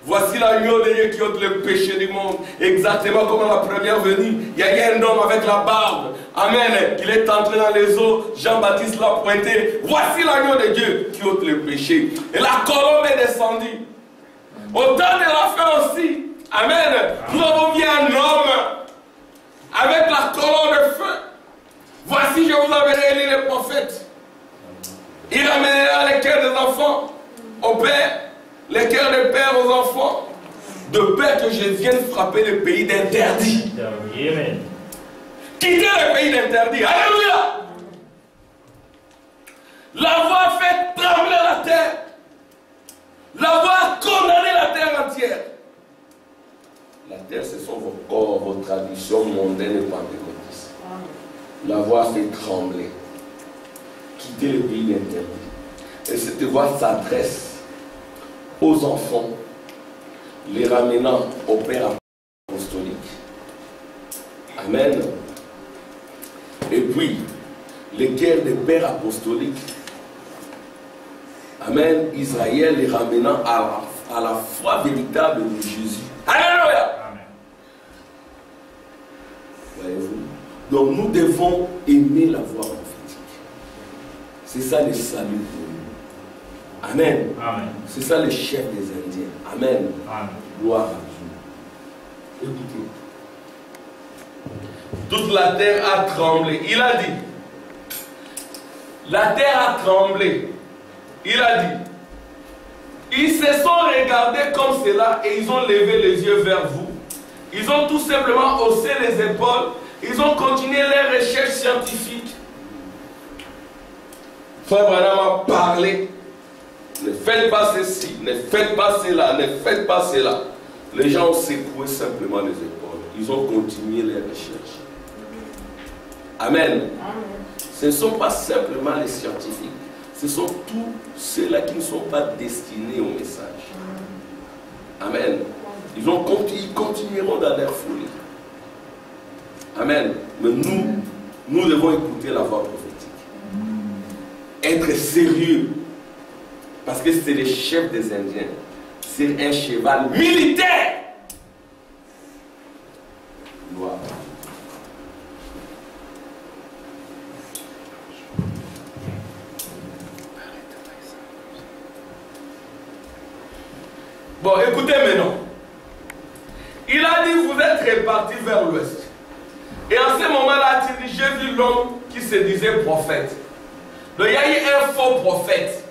Voici l'agneau de Dieu qui ôte le péché du monde. Exactement comme à la première venue. Il y a un homme avec la barbe. Amen. Il est entré dans les eaux. Jean-Baptiste l'a pointé. Voici l'agneau de Dieu qui ôte le péché. Et la colombe est descendue. Au temps de la fin aussi. Amen. Nous avons vu un homme avec la colonne de feu. Voici, je vous enverrai élire les prophètes. Il ramènera les cœurs des enfants au Père, les cœurs des pères aux enfants, de peur que je vienne frapper le pays d'interdit. Amen. Quitter le pays d'interdit. Alléluia. La voix a fait trembler la terre. La voix a condamné la terre entière. La terre, ce sont vos corps, vos traditions mondaines et pentecôtistes. La voix a fait trembler. Quitter le pays d'interdit. Et cette voix s'adresse aux enfants, les ramenant au Père apostolique. Amen. Et puis, les cœurs des pères apostoliques. Amen. Israël les ramenant à la foi véritable de Jésus. Alléluia. Voyez-vous, Donc nous devons aimer la voix prophétique. C'est ça le salut pour nous. Amen. Amen. C'est ça le chef des Indiens. Amen. Amen. Gloire à Dieu. Écoutez. Toute la terre a tremblé. Il a dit. La terre a tremblé. Il a dit. Ils se sont regardés comme cela et ils ont levé les yeux vers vous. Ils ont tout simplement haussé les épaules. Ils ont continué leurs recherches scientifiques. Frère Branham a parlé. Ne faites pas ceci, ne faites pas cela, ne faites pas cela. Les gens ont secoué simplement les épaules. Ils ont continué les recherches. Amen. Amen. Ce ne sont pas simplement les scientifiques. Ce sont tous ceux-là qui ne sont pas destinés au message. Amen. Ils continueront dans leur folie. Amen. Mais nous devons écouter la voix prophétique. Être sérieux. Parce que c'est le chef des Indiens. C'est un cheval militaire. Gloire. Bon, écoutez maintenant. Il a dit, vous êtes répartis vers l'ouest. Et en ce moment-là, il dit, j'ai vu l'homme qui se disait prophète. Donc il y a eu un faux prophète.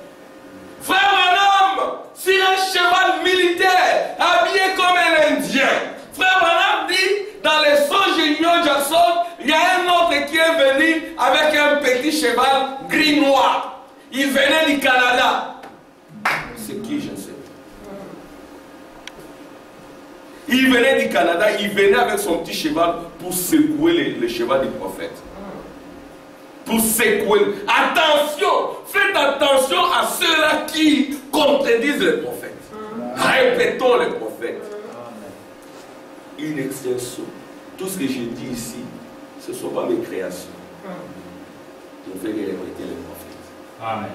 Frère, un homme sur un cheval militaire, habillé comme un Indien. Frère Branham dit, dans les songes de New Jackson, il y a un autre qui est venu avec un petit cheval gris-noir. Il venait du Canada. C'est qui, je ne sais pas. Il venait du Canada, il venait avec son petit cheval pour secouer le cheval du prophète. Pour secouer. Attention, faites attention à ceux-là qui contredisent les prophètes. Répétons les prophètes. Une extension. Tout ce que je dis ici, ce ne sont pas mes créations. Je vais répéter les prophètes. Amen.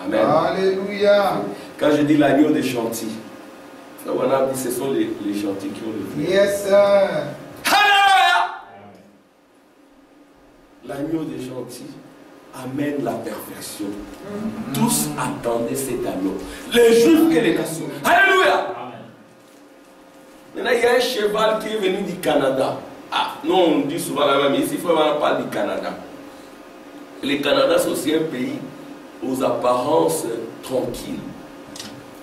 Amen. Alléluia. Quand je dis l'agneau des chantiers, on a dit ce sont les chantiers qui ont le vie. Yes, sir. Alléluia. L'agneau des gentils amène la perfection. Tous attendaient cet agneau. Les Juifs et les nations. Alléluia. Maintenant, il y a un cheval qui est venu du Canada. Ah, non, on dit souvent la même, ici, il faut vraiment parler du Canada. Le Canada, c'est aussi un pays aux apparences tranquilles.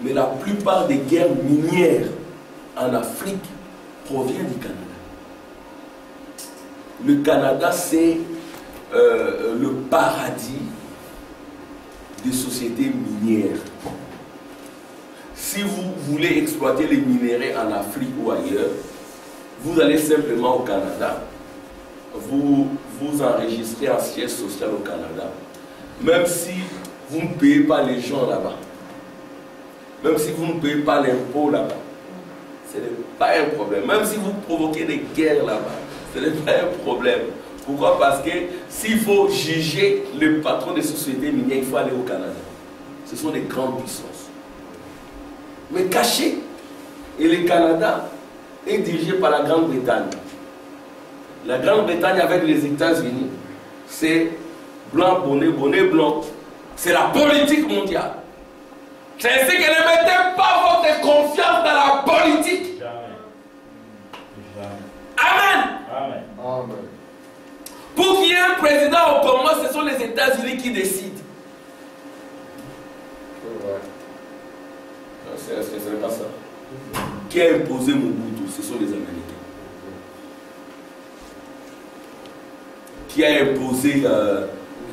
Mais la plupart des guerres minières en Afrique proviennent du Canada. Le Canada, c'est le paradis des sociétés minières. Si vous voulez exploiter les minéraux en Afrique ou ailleurs, vous allez simplement au Canada, vous enregistrez un siège social au Canada, même si vous ne payez pas les gens là-bas, même si vous ne payez pas l'impôt là-bas, ce n'est pas un problème. Même si vous provoquez des guerres là-bas, ce n'est pas un problème. Pourquoi? Parce que s'il faut juger le patron des sociétés minières, il faut aller au Canada. Ce sont des grandes puissances. Mais cachés. Et le Canada est dirigé par la Grande-Bretagne. La Grande-Bretagne avec les États-Unis, c'est blanc, bonnet, bonnet, blanc. C'est la politique mondiale. C'est ainsi que ne mettez pas votre confiance dans la politique. Jamais. Amen. Amen. Amen. Pour qu'il y ait un président au Congo, ce sont les États-Unis qui décident. Ce n'est pas ça. Qui a imposé Mobutu? Ce sont les Américains. Qui a imposé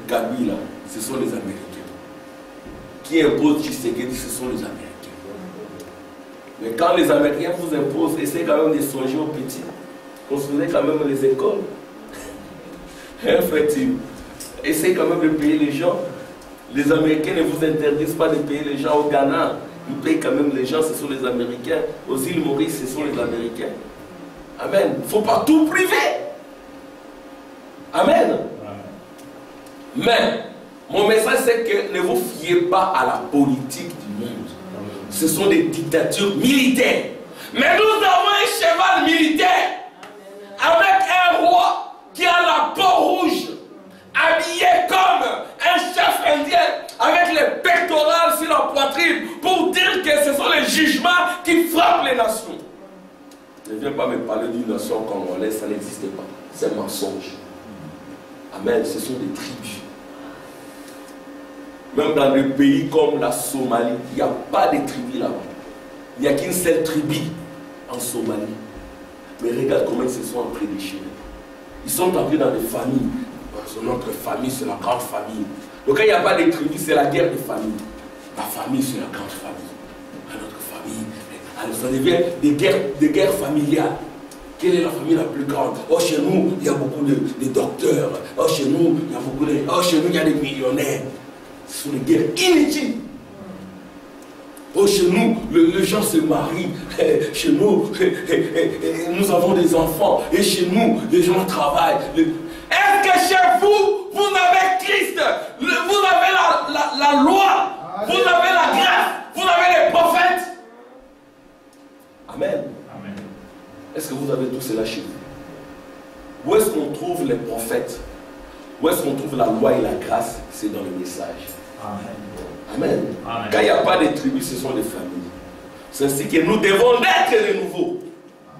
Kabila? Ce sont les Américains. Qui impose Tshisekedi? Ce sont les Américains. Mais quand les Américains vous imposent, essayez quand même de songer aux petits. Construisez quand même les écoles. En fait, essayez quand même de payer les gens. Les Américains ne vous interdisent pas de payer les gens au Ghana. Ils payent quand même les gens, ce sont les Américains. Aux îles Maurice, ce sont les Américains. Amen. Il ne faut pas tout priver. Amen. Mais, mon message c'est que ne vous fiez pas à la politique du monde. Ce sont des dictatures militaires. Mais nous avons un cheval militaire avec un roi qui qui a la peau rouge, habillé comme un chef indien, avec les pectorales sur la poitrine, pour dire que ce sont les jugements qui frappent les nations. Ne viens pas me parler d'une nation congolaise, ça n'existe pas. C'est un mensonge. Amen, ce sont des tribus. Même dans des pays comme la Somalie, il n'y a pas de tribus là-bas. Il n'y a qu'une seule tribu en Somalie. Mais regarde comment ils se sont entrés déchirés. Ils sont entrés dans des familles. Notre famille, c'est la grande famille. Donc quand il n'y a pas de tribu, c'est la guerre des familles. La famille, c'est la grande famille. Notre famille, alors ça devient des guerres familiales. Quelle est la famille la plus grande? Oh, chez nous, il y a beaucoup de docteurs. Oh, chez nous, il y a beaucoup de... Oh, chez nous, il y a des millionnaires. Ce sont des guerres inutiles. Oh, chez nous, les gens se marient. Chez nous, nous avons des enfants. Et chez nous, les gens travaillent. Est-ce que chez vous, vous avez Christ? Vous avez la loi. Vous avez la grâce. Vous avez les prophètes. Amen. Amen. Est-ce que vous avez tout cela chez vous? Où est-ce qu'on trouve les prophètes? Où est-ce qu'on trouve la loi et la grâce? C'est dans le message. Amen. Amen. Amen. Quand il n'y a pas de tribus, ce sont des familles. C'est ainsi que nous devons naître de nouveau.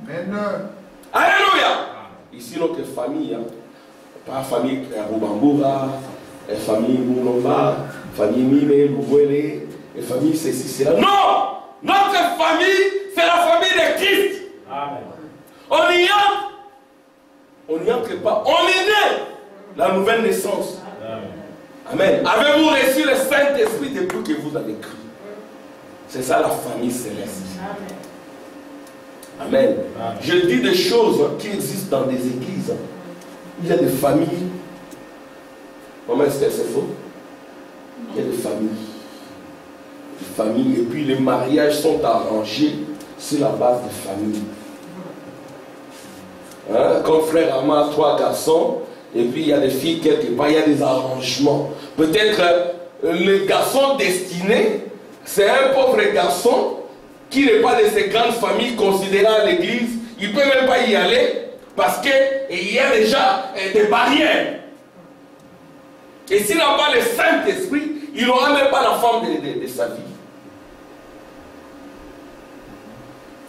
Amen. Alléluia. Ici, notre famille, pas famille Rubambura, famille Moulomba, famille Mime, Loubouélé, famille ceci, cela. Non! Notre famille, c'est la famille de Christ. Amen. On n'y entre pas. On est né. La nouvelle naissance. Amen. Avez-vous reçu le Saint-Esprit depuis que vous avez cru? C'est ça la famille céleste. Amen. Amen. Amen. Je dis des choses qui existent dans des églises. Il y a des familles. Maman Esther, c'est faux? Il y a des familles. Des familles. Et puis les mariages sont arrangés sur la base des familles. Hein? Comme frère Ama, 3 garçons. Et puis il y a des filles quelque part, il y a des arrangements. Peut-être le garçon destiné, c'est un pauvre garçon qui n'est pas de ces grandes familles considérées à l'église. Il ne peut même pas y aller parce qu'il y a déjà des barrières. Et s'il n'a pas le Saint-Esprit, il n'aura même pas la forme de sa vie.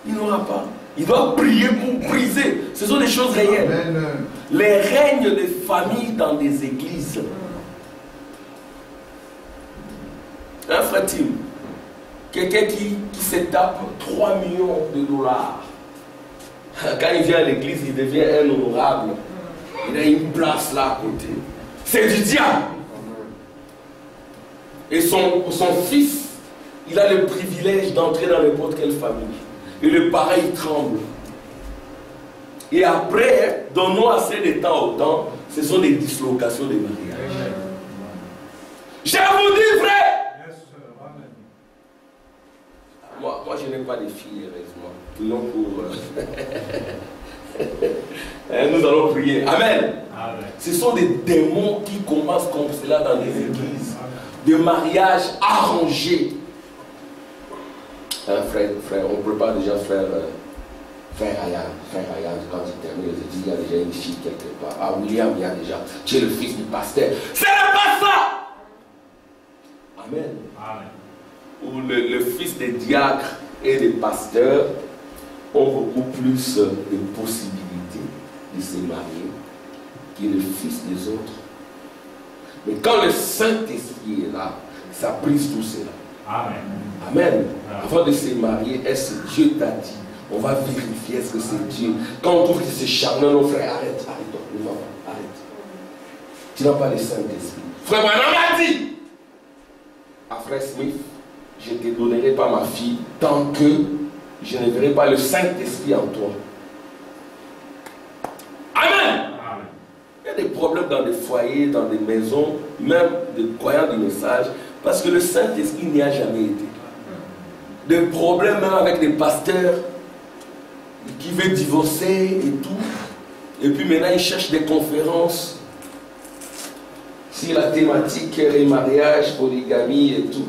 Il n'aura pas. Il doit prier pour briser. Ce sont des choses réelles. Amen. Les règnes des familles dans des églises. Un frère Tim, quelqu'un qui se tape 3 millions de dollars. Quand il vient à l'église, il devient un honorable. Il a une place là à côté. C'est du diable. Et son fils, il a le privilège d'entrer dans n'importe quelle famille. Et le parent, il tremble. Et après, donnons assez de temps au temps, ce sont des dislocations de mariage. Je vous dis vrai. Moi, je n'ai pas de filles, heureusement. Prions pour... nous allons prier. Amen. Amen. Ce sont des démons qui commencent comme cela dans les églises. Des mariages arrangés. Frère, on prépare déjà frère Ryan, quand il termine les études, il y a déjà une fille quelque part. Ah, William, il y a déjà. Tu es le fils du pasteur. C'est pas ça! Amen. Amen. Où le fils des diacres et des pasteurs ont beaucoup plus de possibilités de se marier que le fils des autres. Mais quand le Saint-Esprit est là, ça brise tout cela. Amen. Amen. Avant de se marier, est-ce que Dieu t'a dit? On va vérifier est-ce que c'est Dieu. Quand on trouve que c'est charnel, nos frères, arrête. Tu n'as pas le Saint-Esprit. Frère Branham m'a dit à frère Smith, je ne te donnerai pas ma fille tant que je ne verrai pas le Saint-Esprit en toi. Amen. Amen. Il y a des problèmes dans des foyers, dans des maisons, même des croyants du message, parce que le Saint-Esprit n'y a jamais été. Des problèmes même avec des pasteurs qui veulent divorcer et tout. Et puis maintenant, ils cherchent des conférences sur la thématique des mariages, polygamie et tout.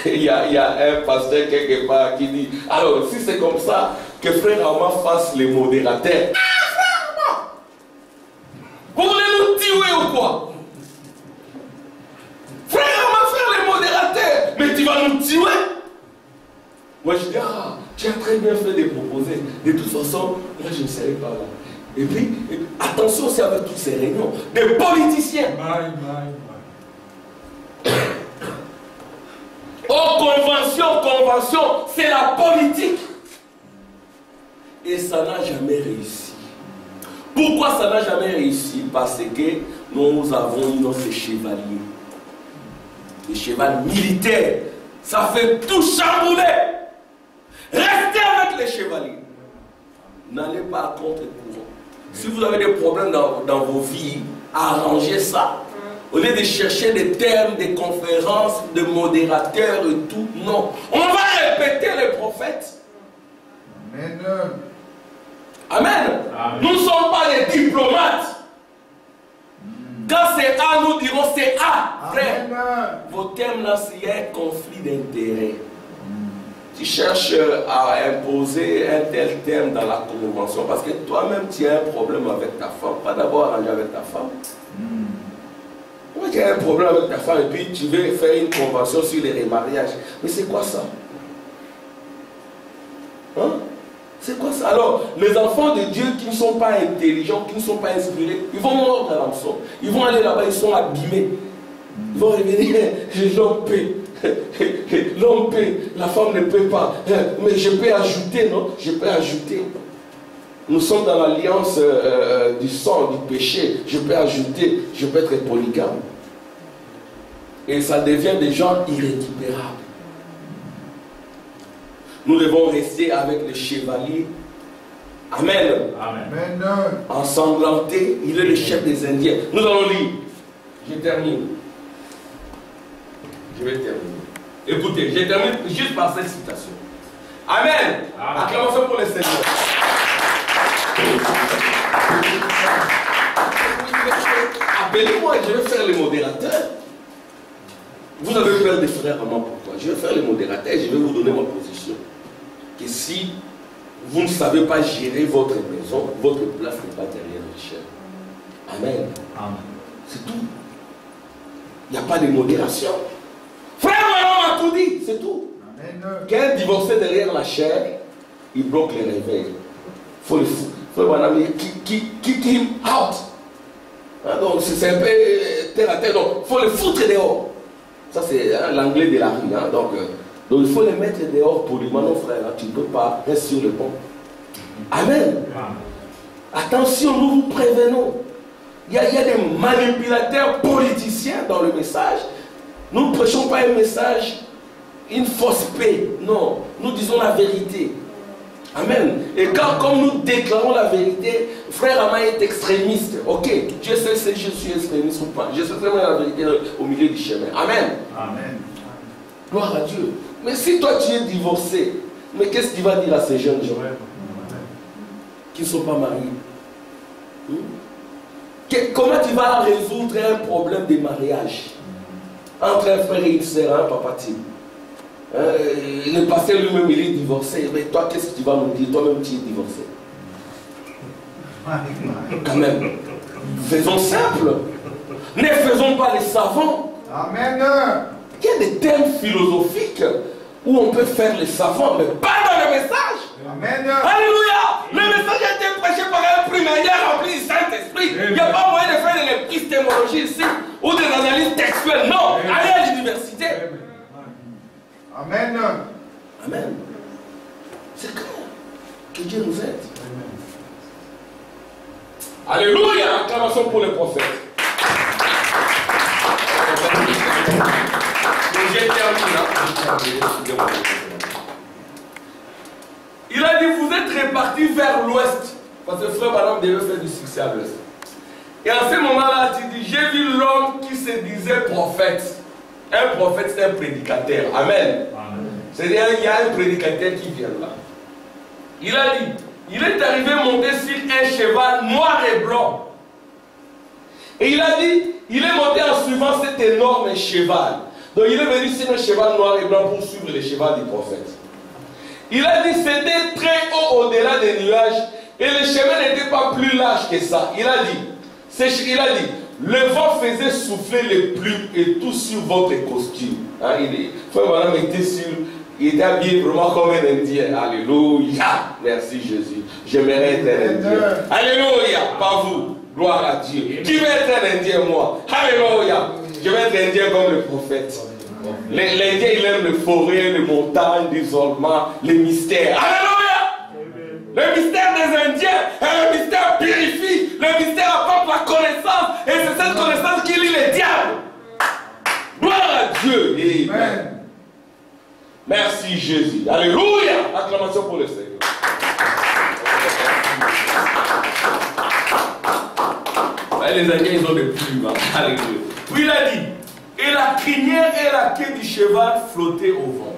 Il y a un pasteur quelque part qui dit, alors si c'est comme ça, que frère Ama fasse les modérateurs. Ah, frère Ama! Moi je dis, ah, tu as très bien fait de proposer. De toute façon, moi je ne serai pas là. Et puis, attention aussi avec toutes ces réunions, des politiciens. Oh, convention, c'est la politique. Et ça n'a jamais réussi. Pourquoi ça n'a jamais réussi? Parce que nous avons nos chevaliers. Les chevaliers militaires. Ça fait tout chambouler. Restez avec les chevaliers. N'allez pas à contre-courant. Si vous avez des problèmes dans vos vies, arrangez ça. Au lieu de chercher des termes, des conférences, de modérateurs et tout, non. On va répéter les prophètes. Amen. Amen. Amen. Nous ne sommes pas des diplomates. Quand c'est A, nous dirons c'est A, frère. Vos termes là, c'est un conflit d'intérêts. Tu cherches à imposer un tel terme dans la convention parce que toi-même tu as un problème avec ta femme. Pas d'abord arranger avec ta femme. Moi tu as un problème avec ta femme et puis tu veux faire une convention sur les remariages. Mais c'est quoi ça? Hein? C'est quoi ça? Alors, les enfants de Dieu qui ne sont pas intelligents, qui ne sont pas inspirés, ils vont mordre à l'hameçon. Ils vont aller là-bas, ils sont abîmés. Ils vont revenir, l'homme paie. L'homme paie, la femme ne peut pas. Mais je peux ajouter, non? Je peux ajouter. Nous sommes dans l'alliance du sang, du péché. Je peux ajouter, je peux être polygame. Et ça devient des gens irrécupérables. Nous devons rester avec le chevalier. Amen. Amen. Ensanglanté, il est le chef des Indiens. Nous allons lire. Je termine. Je vais terminer. Écoutez, je termine juste par cette citation. Amen. Acclamation pour le Seigneur. Appelez-moi et je vais faire le modérateur. Vous avez peur des frères à moi, pourquoi? Je vais faire le modérateur et je vais vous donner ma position. Que si vous ne savez pas gérer votre maison, votre place n'est pas derrière le chef. Amen. Amen. C'est tout. Il n'y a pas de modération. Frère, on m'a tout dit, c'est tout. Qu'un divorcé derrière la chair, il bloque les réveils. Il faut le foutre. Frère, mon ami, kick him out. Donc c'est un peu terre à terre. Donc il faut le foutre dehors. Ça c'est l'anglais de la rue. Donc il faut les mettre dehors poliment. Non frère, tu ne peux pas rester sur le pont. Amen. Attention, nous vous prévenons. Il y a des manipulateurs politiciens dans le message. Nous ne prêchons pas un message, une fausse paix. Non, nous disons la vérité. Amen. Et comme nous déclarons la vérité, frère Ama est extrémiste. Ok, Dieu sait si je suis extrémiste ou pas. Je sais seulement la vérité au milieu du chemin. Amen. Amen. Gloire à Dieu. Mais si toi tu es divorcé, mais qu'est-ce qu'il va dire à ces jeunes gens qui ne sont pas mariés? Comment tu vas résoudre un problème de mariage entre un frère et une sœur, un papa Tim? Le pasteur lui-même il est divorcé, mais toi qu'est-ce que tu vas me dire? Toi-même tu es divorcé. Quand même, faisons simple. Ne faisons pas les savants. Amen. Il y a des thèmes philosophiques où on peut faire les savants, mais pas dans le message. Amen. Alléluia. Le message a été prêché par un primaire rempli du Saint-Esprit. Il n'y a pas moyen de faire de l'épistémologie ici ou des analyses textuelles. Non, allez à l'université. Amen. Amen. C'est clair. Que Dieu nous aide. Amen. Alléluia. Acclamation pour le prophète. J'ai terminé. Il a dit, vous êtes répartis vers l'ouest. Parce que frère Madame devait faire du succès à l'ouest. Et à ce moment-là, tu dis, j'ai vu l'homme qui se disait prophète. Un prophète, c'est un prédicateur. Amen. C'est-à-dire, il y a un prédicateur qui vient là. Il a dit, il est arrivé monté sur un cheval noir et blanc. Et il a dit, il est monté en suivant cet énorme cheval. Donc il est venu sur un cheval noir et blanc pour suivre le cheval du prophète. Il a dit, c'était très haut au-delà des nuages et le chemin n'était pas plus large que ça. Il a dit, le vent faisait souffler les plumes et tout sur votre costume. Hein, frère Madame était sur Il était habillé vraiment comme un Indien. Alléluia. Merci Jésus. J'aimerais être un Indien. Alléluia. Pas vous. Gloire à Dieu. Qui veut être un Indien, moi? Alléluia. Je vais être Indien comme le prophète. L'Indien, il aime les forêts, les montagnes, l'isolement, les mystères. Alléluia. Le mystère des Indiens, le mystère purifie, le mystère apporte la connaissance, et c'est cette connaissance qui lie les diables. Gloire à Dieu. Amen. Merci Jésus. Alléluia. Acclamation pour le Seigneur. Les Indiens, ils ont des plumes. Alléluia. Puis il a dit, et la crinière et la queue du cheval flottaient au vent.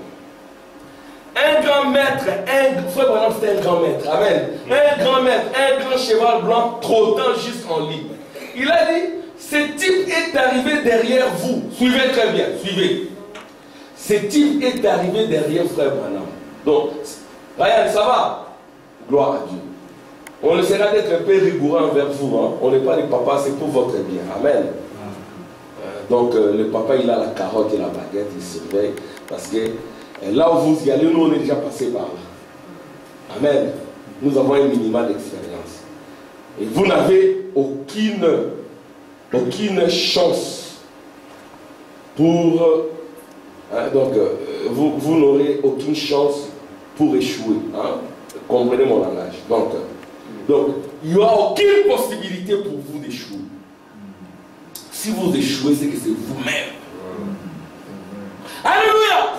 Un grand maître, c'était un grand maître, amen. Un grand maître, un grand cheval blanc trottant jusqu'en ligne. Il a dit, ce type est arrivé derrière vous. Suivez très bien, suivez. Ce type est arrivé derrière frère Branham. Donc, Ryan, ça va? Gloire à Dieu. On essaiera d'être un peu rigoureux envers vous. Hein? On n'est pas les papas, c'est pour votre bien. Amen. Donc, le papa, il a la carotte et la baguette, il surveille. Parce que là où vous y allez, nous, on est déjà passé par là. Amen. Nous avons un minimum d'expérience. Et vous n'avez aucune chance pour... donc, vous n'aurez aucune chance pour échouer. Hein? Comprenez mon langage. Donc, il n'y aura aucune possibilité pour vous d'échouer. Si vous échouez, c'est que c'est vous-même. Alléluia!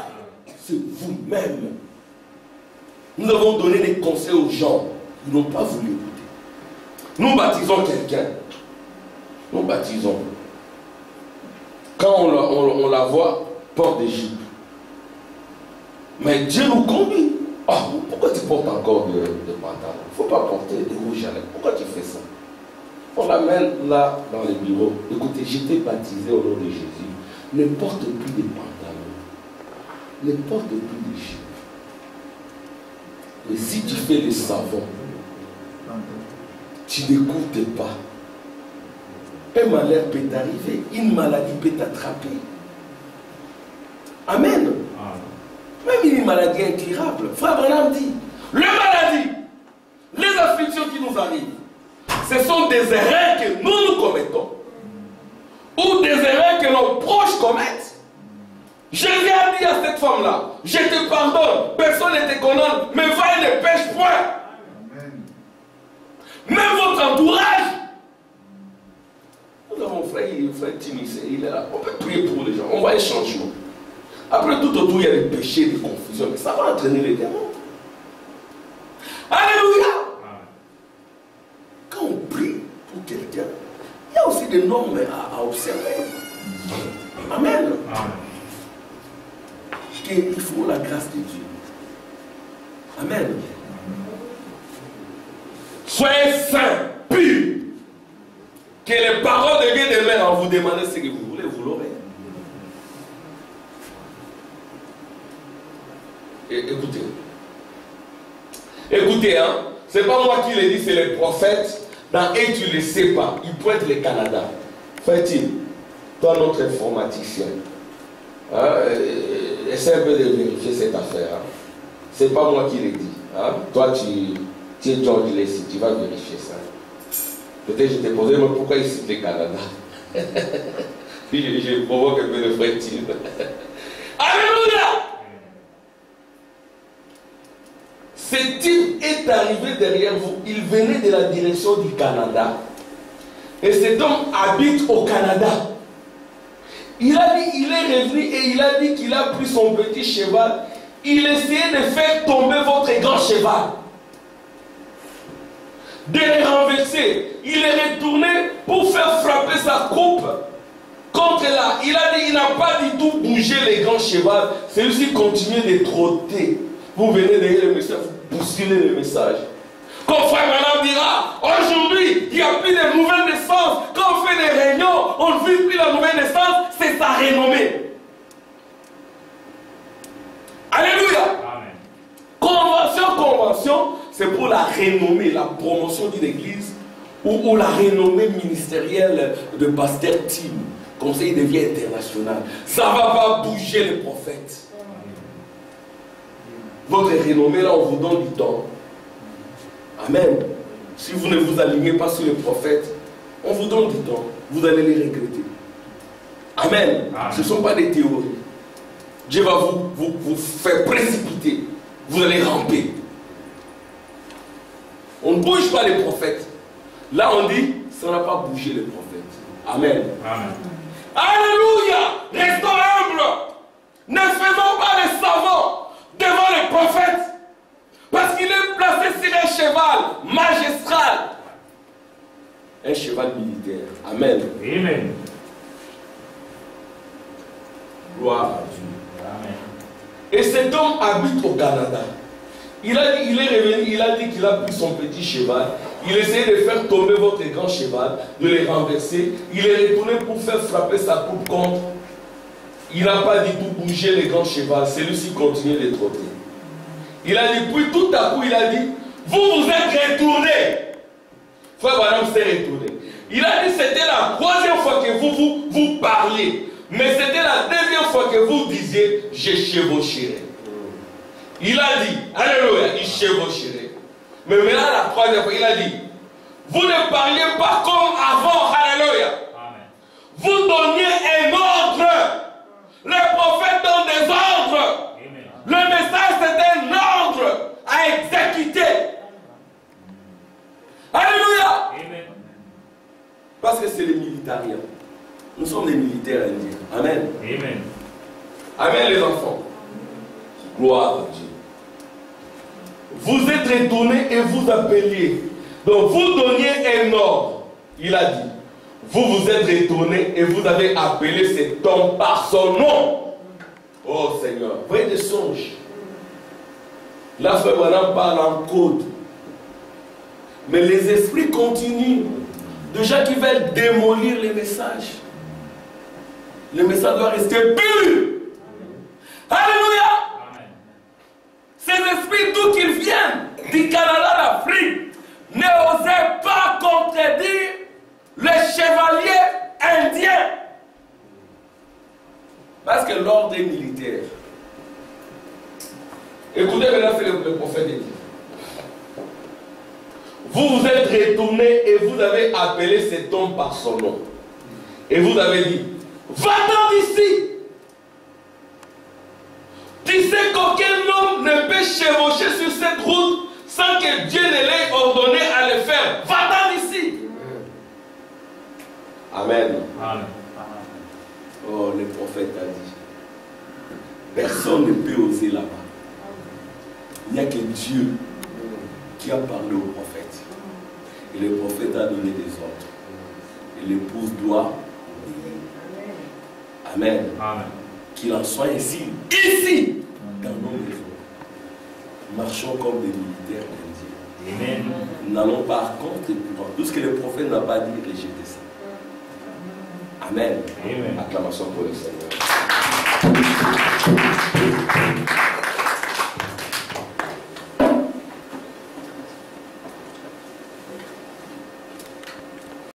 C'est vous-même. Nous avons donné des conseils aux gens. Ils n'ont pas voulu écouter. Nous baptisons quelqu'un. Nous baptisons. Quand on la voit, porte des jupes. Mais Dieu nous conduit. Oh, pourquoi tu portes encore de pantalon? Il ne faut pas porter de rouge à lèvres. Pourquoi tu fais ça? On l'amène là dans les bureaux. Écoutez, j'étais baptisé au nom de Jésus. Ne porte plus de pantalons. Ne porte plus de jupes. Mais si tu fais le savon, tu n'écoutes pas. Un malheur peut t'arriver. Une maladie peut t'attraper. Amen. Même une maladie incurable. Frère Branham dit, les maladies, les afflictions qui nous arrivent, ce sont des erreurs que nous commettons. Ou des erreurs que nos proches commettent. Jésus a dit à cette femme-là, je te pardonne, personne ne te condamne, mais va et ne pêche point. Même votre entourage. Nous avons frère Timis, il est là. On peut prier pour les gens, on va y changer. Après tout autour, il y a des péchés, des confusions, mais ça va entraîner les démons. Alléluia! Quand on prie pour quelqu'un, il y a aussi des normes à observer. Amen. Et il faut la grâce de Dieu. Amen. Soyez saints, purs. Que les paroles de Dieu demeurent en vous demandez ce que vous voulez, vous l'aurez. Écoutez. Écoutez, hein. C'est pas moi qui l'ai dit, c'est les prophètes. Et tu ne le sais pas. Ils pointent le Canada. Fait-il, toi, notre informaticien, essaie un peu de vérifier cette affaire. Hein. C'est pas moi qui l'ai dit. Hein. Toi, tu es George Lacey, tu vas vérifier ça. Peut-être je t'ai posé, mais pourquoi il cite le Canada? Puis je provoque un peu de frère-il. Alléluia! Ce type est arrivé derrière vous. Il venait de la direction du Canada. Et cet homme habite au Canada. Il a dit, il est revenu et il a dit qu'il a pris son petit cheval. Il essayait de faire tomber votre grand cheval. De le renverser. Il est retourné pour faire frapper sa coupe contre là. Il a dit, il n'a pas du tout bougé les grands chevaux. C'est lui qui continuait de trotter. Vous venez derrière le message, vous bousculez le message. Comme frère Branham dira, aujourd'hui, il n'y a plus de nouvelles naissances. Quand on fait des réunions, on ne vit plus la nouvelle naissance, c'est sa renommée. Alléluia. Convention, c'est pour la renommée, la promotion d'une église ou la renommée ministérielle de pasteur Tim. Comme ça, il devient international. Ça ne va pas bouger les prophètes. votre renommée, là, on vous donne du temps. Amen. Si vous ne vous alignez pas sur les prophètes, on vous donne du temps. Vous allez les regretter. Amen. Ce ne sont pas des théories. Dieu va vous faire précipiter. Vous allez ramper. On ne bouge pas les prophètes. Là, on dit, ça n'a pas bougé les prophètes. Amen. Amen. Alléluia. Restons humbles. Ne faisons pas les savants devant les prophètes. Parce qu'il est placé sur un cheval magistral. Un cheval militaire. Amen. Amen. Gloire à Dieu. Amen. Et cet homme habite au Canada. Il est revenu, il a dit qu'il a pris son petit cheval. Il essayait de faire tomber votre grand cheval, de les renverser. Il est retourné pour faire frapper sa coupe contre. Il n'a pas du tout bougé le grand cheval. Celui-ci continuait de trotter. Il a dit, puis tout à coup, il a dit, vous vous êtes retourné. Frère Branham s'est retourné. Il a dit, c'était la troisième fois que vous parliez. Mais c'était la deuxième fois que vous disiez, je chevaucherai. Il a dit, alléluia, il chevaucherait. Mais maintenant, la troisième fois, il a dit, vous ne parliez pas comme avant, alléluia. Amen. Vous donniez un ordre. Les prophètes donnent des ordres. Amen. Le message, c'est un ordre à exécuter. Alléluia. Amen. Parce que c'est les militariens. Nous sommes les militaires indiens. Amen. Amen. Amen, les enfants. Gloire à Dieu. Vous êtes retournés et vous appeliez. Donc vous donniez un ordre. Il a dit. Vous vous êtes retournés et vous avez appelé cet homme par son nom. Oh Seigneur. Vrai des songes. Là, frère Branham parle en code. Mais les esprits continuent. De gens qui veulent démolir les messages. Le message doit rester pur. Alléluia. Ces esprits, d'où qu'ils viennent, du Canada, l'Afrique, n'osaient pas contredire les chevaliers indiens. Parce que l'ordre est militaire. Écoutez maintenant ce que le prophète dit. Vous vous êtes retournés et vous avez appelé cet homme par son nom. Et vous avez dit, va-t'en d'ici. Tu sais qu'aucun homme ne peut chevaucher sur cette route sans que Dieu ne l'ait ordonné à le faire. Va-t'en d'ici. Amen. Amen. Oh, le prophète a dit, personne ne peut oser là-bas. Il n'y a que Dieu qui a parlé au prophète. Et le prophète a donné des ordres. Et l'épouse doit obéir. Amen. Amen. Qu'il en soit ainsi, ici, dans nos maisons. Marchons comme des militaires indiens. Amen. Nous n'allons pas contre les pouvoirs. Tout ce que le prophète n'a pas dit, rejetez ça. Amen. Amen. Acclamation pour le Seigneur.